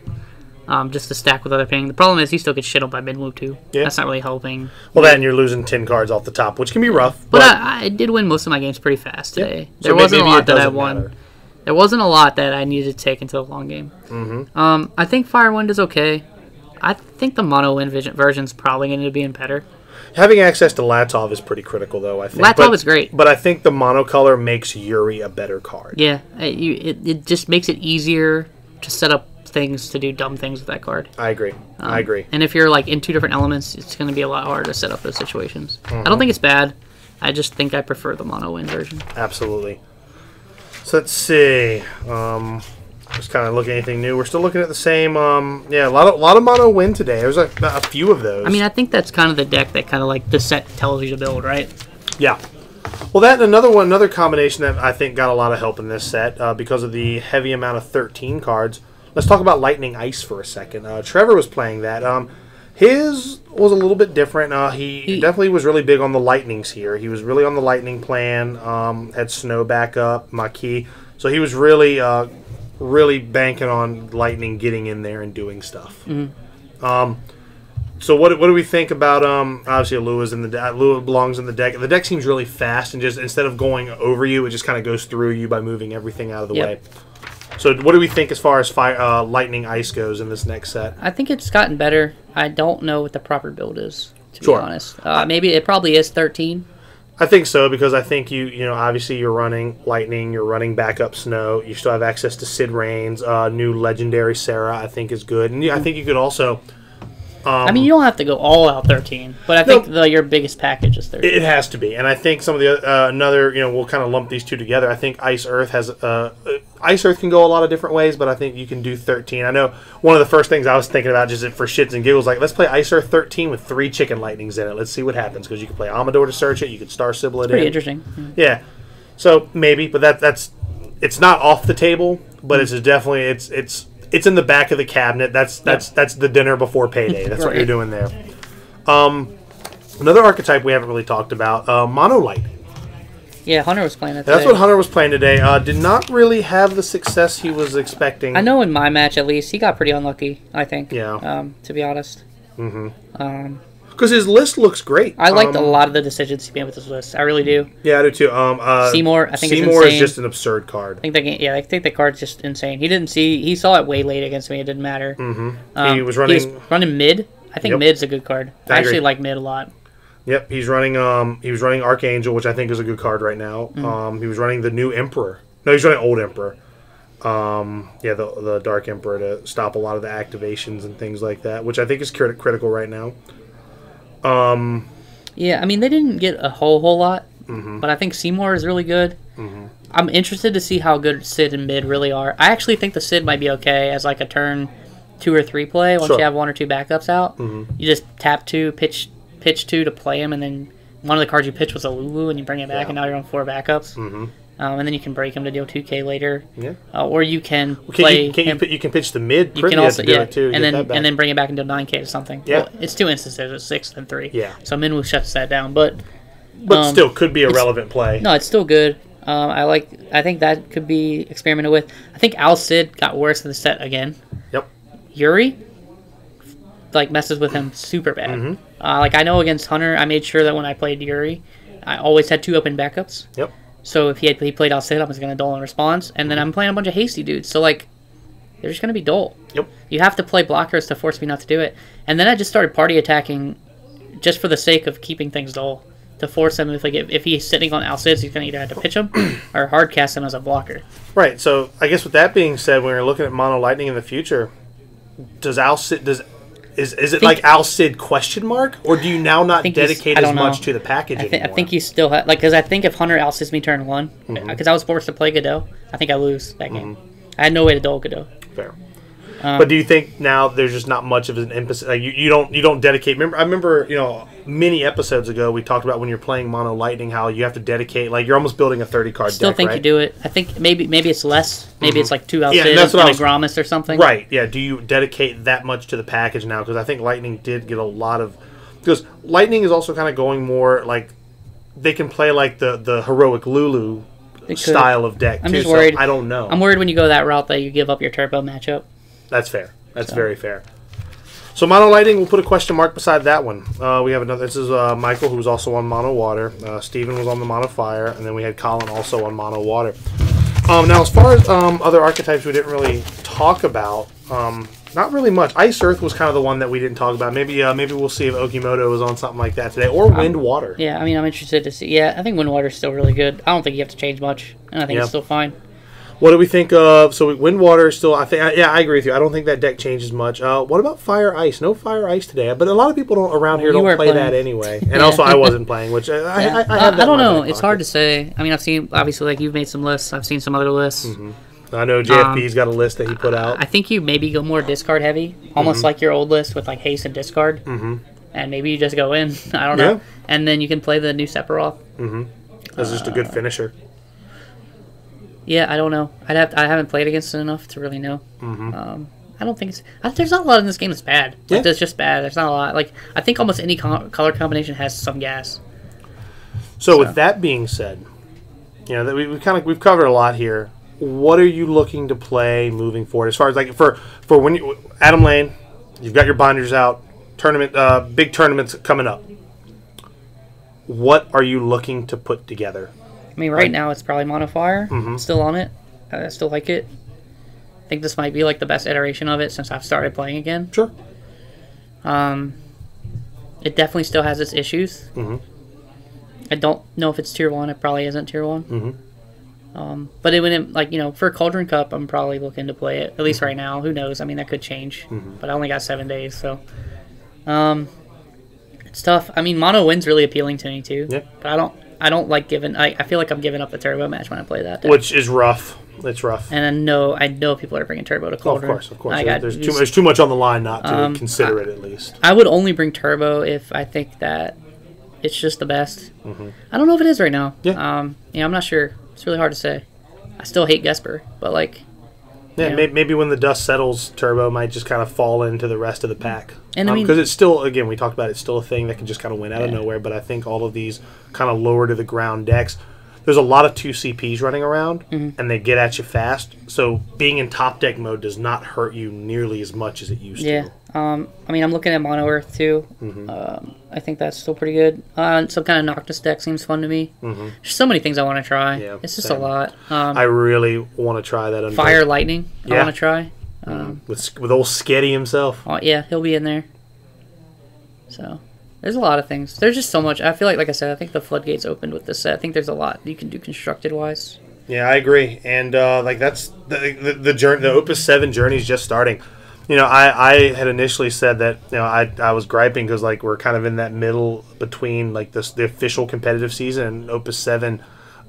Just to stack with other ping. The problem is he still gets shit up by mid-move too. Yeah. That's not really helping. Well, then you're losing 10 cards off the top, which can be rough. But I did win most of my games pretty fast today. There so wasn't a lot that I won. Matter. There wasn't a lot that I needed to take into the long game. I think Firewind is okay. I think the Mono Wind version's probably going to be better. Having access to Latov is pretty critical, though, I think. Latov is great. But I think the monocolor makes Yuri a better card. Yeah, it just makes it easier to set up things to do dumb things with that card. I agree. And if you're in 2 different elements, it's going to be a lot harder to set up those situations. I don't think it's bad. I just think I prefer the Mono Wind version. Absolutely. So let's see. Just kind of look at anything new. We're still looking at the same. A lot of Mono Wind today. There's a few of those. I mean, I think that's kind of the deck that kind of the set tells you to build, right? Yeah. Well, that and another combination that I think got a lot of help in this set because of the heavy amount of 13 cards. Let's talk about Lightning Ice for a second. Trevor was playing that. His was a little bit different. He definitely was really big on the lightnings here. He was really on the lightning plan. Had snow backup, Maquis. So he was really, really banking on lightning getting in there and doing stuff. So what do we think about obviously Alua's in the deck. Alua belongs in the deck. The deck seems really fast and just instead of going over you, it just kind of goes through you by moving everything out of the way. So what do we think as far as fire, Lightning Ice goes in this next set? I think it's gotten better. I don't know what the proper build is, to be honest. Maybe it probably is 13. I think so because I think you know obviously you're running Lightning, you're running backup Snow, you still have access to Sid Rains, new Legendary Sarah I think is good, and I think you could also. I mean, you don't have to go all out 13, but I think your biggest package is 13. It has to be, and I think some of the another, you know, we'll kind of lump these two together. I think Ice Earth has Ice Earth can go a lot of different ways, but I think you can do 13. I know one of the first things I was thinking about just for shits and giggles, like let's play Ice Earth 13 with 3 Chicken Lightnings in it. Let's see what happens because you can play Amador to search it, you can Star Sybil it in. Pretty interesting. Yeah, so maybe, but that's it's not off the table, but it's definitely it's in the back of the cabinet. That's the dinner before payday. That's what you're doing there. Another archetype we haven't really talked about, Mono Lightning. Yeah, Hunter was playing that today. That's what Hunter was playing today. Did not really have the success he was expecting. I know in my match, at least, he got pretty unlucky, I think. Yeah. To be honest. Because his list looks great. I liked a lot of the decisions he made with his list. I really do. Yeah, I do too. Seymour, I think Seymour is just an absurd card. I think the card's just insane. He saw it way late against me. It didn't matter. He was running mid. I think mid's a good card. I actually like mid a lot. Yep, he was running Archangel, which I think is a good card right now. He was running the new Emperor. No, he's running Old Emperor. The Dark Emperor to stop a lot of the activations and things like that, which I think is critical right now. Yeah, I mean, they didn't get a whole lot, but I think Seymour is really good. I'm interested to see how good Sid and mid really are. I actually think the Sid might be okay as like a turn 2 or 3 play once you have 1 or 2 backups out. You just tap 2, pitch 2 to play him, and then one of the cards you pitch was a Lulu, and you bring it back, and now you're on 4 backups. And then you can break him to deal 2K later. Or you can play him. You can pitch the mid. You can also and then bring it back and deal 9K to something. Well, it's 2 instances. It's 6 and 3. So Min shuts that down, but still could be a relevant play. No, it's still good. I think that could be experimented with. I think Al Cid got worse in the set again. Yuri messes with him super bad. I know against Hunter, I made sure that when I played Yuri, I always had 2 open backups. So if he played Al Cid, I was going to dull in response, and then I'm playing a bunch of hasty dudes. So they're just going to be dull. You have to play blockers to force me not to do it. And then I just started party attacking, just for the sake of keeping things dull, to force him if he's sitting on Al Cid, he's going to either have to pitch him or hard cast him as a blocker. Right. So I guess with that being said, when we're looking at Mono Lightning in the future, does Al Cid is it like Al Cid ? Or do you now not dedicate as much to the package anymore? I think you still have because I think if Hunter outsids me turn 1, because I was forced to play Godot, I think I lose that game. I had no way to dull Godot. Fair. But do you think now there's just not much of an emphasis? Like you don't dedicate. I remember many episodes ago we talked about when you're playing Mono Lightning how you have to dedicate. Like you're almost building a 30 card deck. Still think right? you do it. I think maybe it's less. Maybe it's like 2 Alcids and a Gramis or something. Right. Yeah. Do you dedicate that much to the package now? Because I think Lightning did get a lot of. Because Lightning is also kind of going more like they can play like the heroic Lulu style of deck. I'm just worried. So I don't know. I'm worried when you go that route that you give up your turbo matchup. That's fair. That's very fair. So Mono Lightning, we'll put a question mark beside that one. We have another. This is Michael, who was also on Mono Water. Steven was on the Mono Fire, and then we had Colin also on Mono Water. Now, as far as other archetypes we didn't really talk about, not really much. Ice Earth was kind of the one that we didn't talk about. Maybe we'll see if Okimoto was on something like that today, or Wind Water. Yeah, I mean, I'm interested to see. Yeah, I think Wind Water is still really good. I don't think you have to change much, and I think it's still fine. What do we think of? So Wind Water is still. I agree with you. I don't think that deck changes much. What about Fire Ice? No Fire Ice today, but a lot of people around here don't play that anyway. And also, I wasn't playing, which I have that. I don't know. It's hard to say. I mean, I've seen obviously like you've made some lists. I've seen some other lists. I know JFB's got a list that he put out. I think you maybe go more discard heavy, almost like your old list with like haste and discard, and maybe you just go in. I don't know, and then you can play the new Sephiroth. As just a good finisher. Yeah, I don't know. I haven't played against it enough to really know. I don't think there's not a lot in this game that's bad. Yeah. Like, that's just bad. There's not a lot. Like, I think almost any color combination has some gas. So with that being said, you know, that we've covered a lot here. What are you looking to play moving forward? As far as like for when you Adam Lane, you've got your binders out, big tournaments coming up. What are you looking to put together? I mean, right now it's probably Monofire. Still on it. I still like it. I think this might be like the best iteration of it since I've started playing again. Sure. It definitely still has its issues. I don't know if it's tier 1. It probably isn't tier 1. But for Cauldron Cup, I'm probably looking to play it, at least right now. Who knows? I mean, that could change. But I only got 7 days, so... it's tough. I mean, mono win's really appealing to me, too. Yeah. But I don't like giving... I feel like I'm giving up the turbo match when I play that deck. Which is rough. It's rough. And I know people are bringing turbo to Cauldron. Of course. There's too much on the line not to consider it, at least. I would only bring turbo if I think that it's just the best. I don't know if it is right now. Yeah. I'm not sure. It's really hard to say. I still hate Gesper, but like... Yeah, maybe when the dust settles, turbo might just kind of fall into the rest of the pack. And I mean... Because it's still, again, we talked about it's still a thing that can just kind of win out of nowhere, but I think all of these kind of lower to the ground decks... There's a lot of 2 CPs running around, and they get at you fast. So being in top deck mode does not hurt you nearly as much as it used to. Yeah. I mean, I'm looking at Mono Earth, too. I think that's still pretty good. Some kind of Noctis deck seems fun to me. There's so many things I want to try. Yeah, it's just a lot. I really want to try that. Fire Lightning, I want to try. With old Sketty himself. Oh, yeah, he'll be in there. So... There's a lot of things. There's just so much. I feel like I said, I think the floodgates opened with this set. I think there's a lot you can do constructed-wise. Yeah, I agree. And that's the journey. The Opus 7 journey is just starting. You know, I had initially said that I was griping because like we're kind of in that middle between like the official competitive season and Opus 7.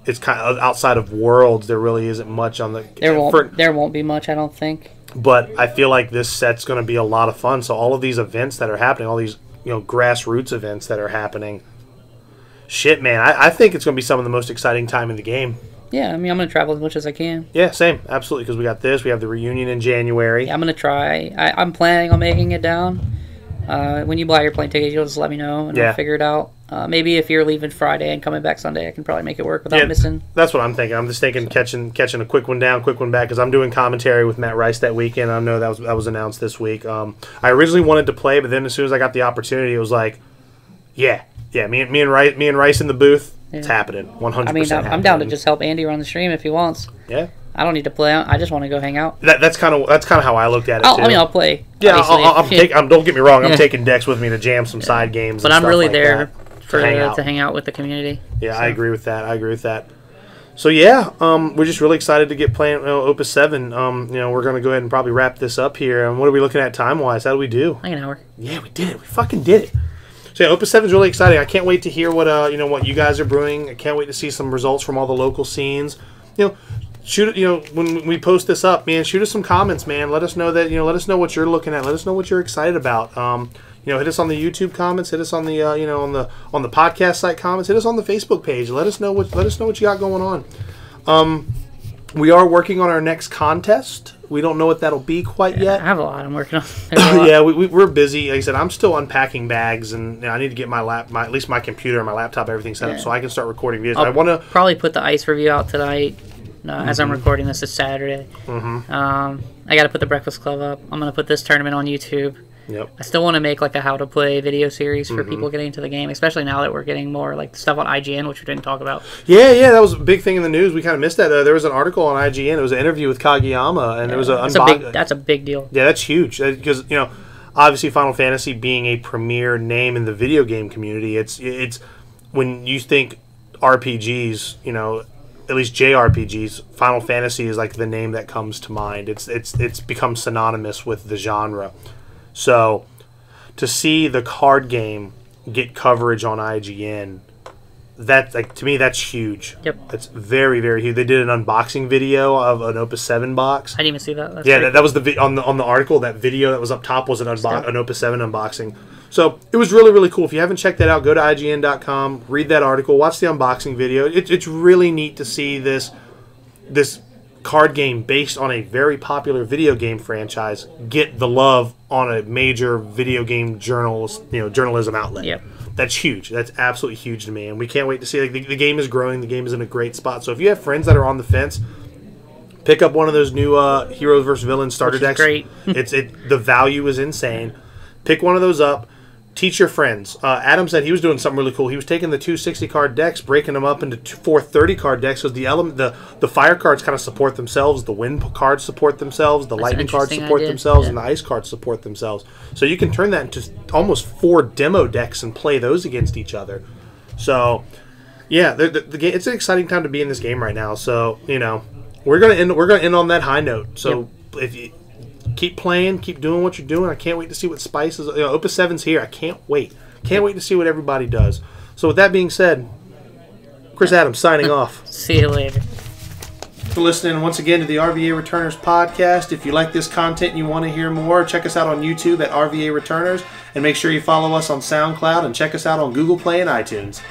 It's kind of outside of Worlds. There really isn't much on the. There won't be much, I don't think. But I feel like this set's going to be a lot of fun. So all of these events that are happening, all these grassroots events that are happening. Shit, man, I think it's going to be some of the most exciting time in the game. Yeah, I mean, I'm going to travel as much as I can. Yeah, same, absolutely, because we got this. We have the reunion in January. Yeah, I'm going to try. I'm planning on making it down. When you buy your plane ticket, you'll just let me know, and I'll figure it out. Maybe if you're leaving Friday and coming back Sunday, I can probably make it work without missing. That's what I'm thinking. I'm just thinking catching a quick one down, quick one back, because I'm doing commentary with Matt Rice that weekend. I know that was announced this week. I originally wanted to play, but then as soon as I got the opportunity, it was like, me and Rice in the booth. Yeah. It's happening, 100%. I mean, I'm down to just help Andy run the stream if he wants. Yeah. I don't need to play. I just want to go hang out. That's kind of how I looked at it. Too. I mean, I'll play. Yeah, don't get me wrong. I'm taking decks with me to jam some side games. But I'm really there to hang out with the community. Yeah, so. I agree with that. So yeah, we're just really excited to get playing Opus 7. We're gonna go ahead and probably wrap this up here. And what are we looking at time wise? How do we do? Like an hour. Yeah, we did it. We fucking did it. So yeah, Opus 7 is really exciting. I can't wait to hear what you guys are brewing. I can't wait to see some results from all the local scenes. Shoot, when we post this up, man, shoot us some comments, man. Let us know let us know what you're looking at. Let us know what you're excited about. Hit us on the YouTube comments. Hit us on the on the podcast site comments. Hit us on the Facebook page. Let us know what you got going on. We are working on our next contest. We don't know what that'll be quite yet. I have a lot I'm working on. Yeah, we're busy. Like I said, I'm still unpacking bags, and I need to get at least my computer and my laptop, everything set up so I can start recording videos. I want to probably put the ice review out tonight. As I'm recording this, it's Saturday. I got to put the Breakfast Club up. I'm going to put this tournament on YouTube. Yep. I still want to make like a how to play video series for people getting into the game, especially now that we're getting more like stuff on IGN, which we didn't talk about. Yeah, that was a big thing in the news. We kind of missed that. There was an article on IGN. It was an interview with Kageyama, and it was that's a big deal. Yeah, that's huge because obviously Final Fantasy being a premier name in the video game community, it's when you think RPGs, at least JRPGs, Final Fantasy is like the name that comes to mind. It's become synonymous with the genre. So to see the card game get coverage on IGN, to me that's huge. Yep. That's very, very huge. They did an unboxing video of an Opus 7 box. I didn't even see that. That was on the article. That video that was up top was an Opus 7 unboxing. So it was really, really cool. If you haven't checked that out, go to IGN.com, read that article, watch the unboxing video. It's really neat to see this card game based on a very popular video game franchise get the love on a major video game journalism outlet. Yep. That's huge. That's absolutely huge to me, and we can't wait to see. Like, the game is growing. The game is in a great spot. So if you have friends that are on the fence, pick up one of those new Heroes vs. Villains starter decks. Great. The value is insane. Pick one of those up. Teach your friends. Adam said he was doing something really cool. He was taking the 260 card decks, breaking them up into 430 card decks. So the fire cards kind of support themselves, the wind cards support themselves, the lightning cards support themselves, and the ice cards support themselves. So you can turn that into almost 4 demo decks and play those against each other. So yeah, the game, it's an exciting time to be in this game right now. So we're gonna end on that high note. So if you keep playing, keep doing what you're doing. I can't wait to see what Spice is. Opus 7's here. I can't wait. Can't wait to see what everybody does. So with that being said, Chris Adams signing off. See you later. For listening once again to the RVA Returners podcast. If you like this content and you want to hear more, check us out on YouTube at RVA Returners, and make sure you follow us on SoundCloud and check us out on Google Play and iTunes.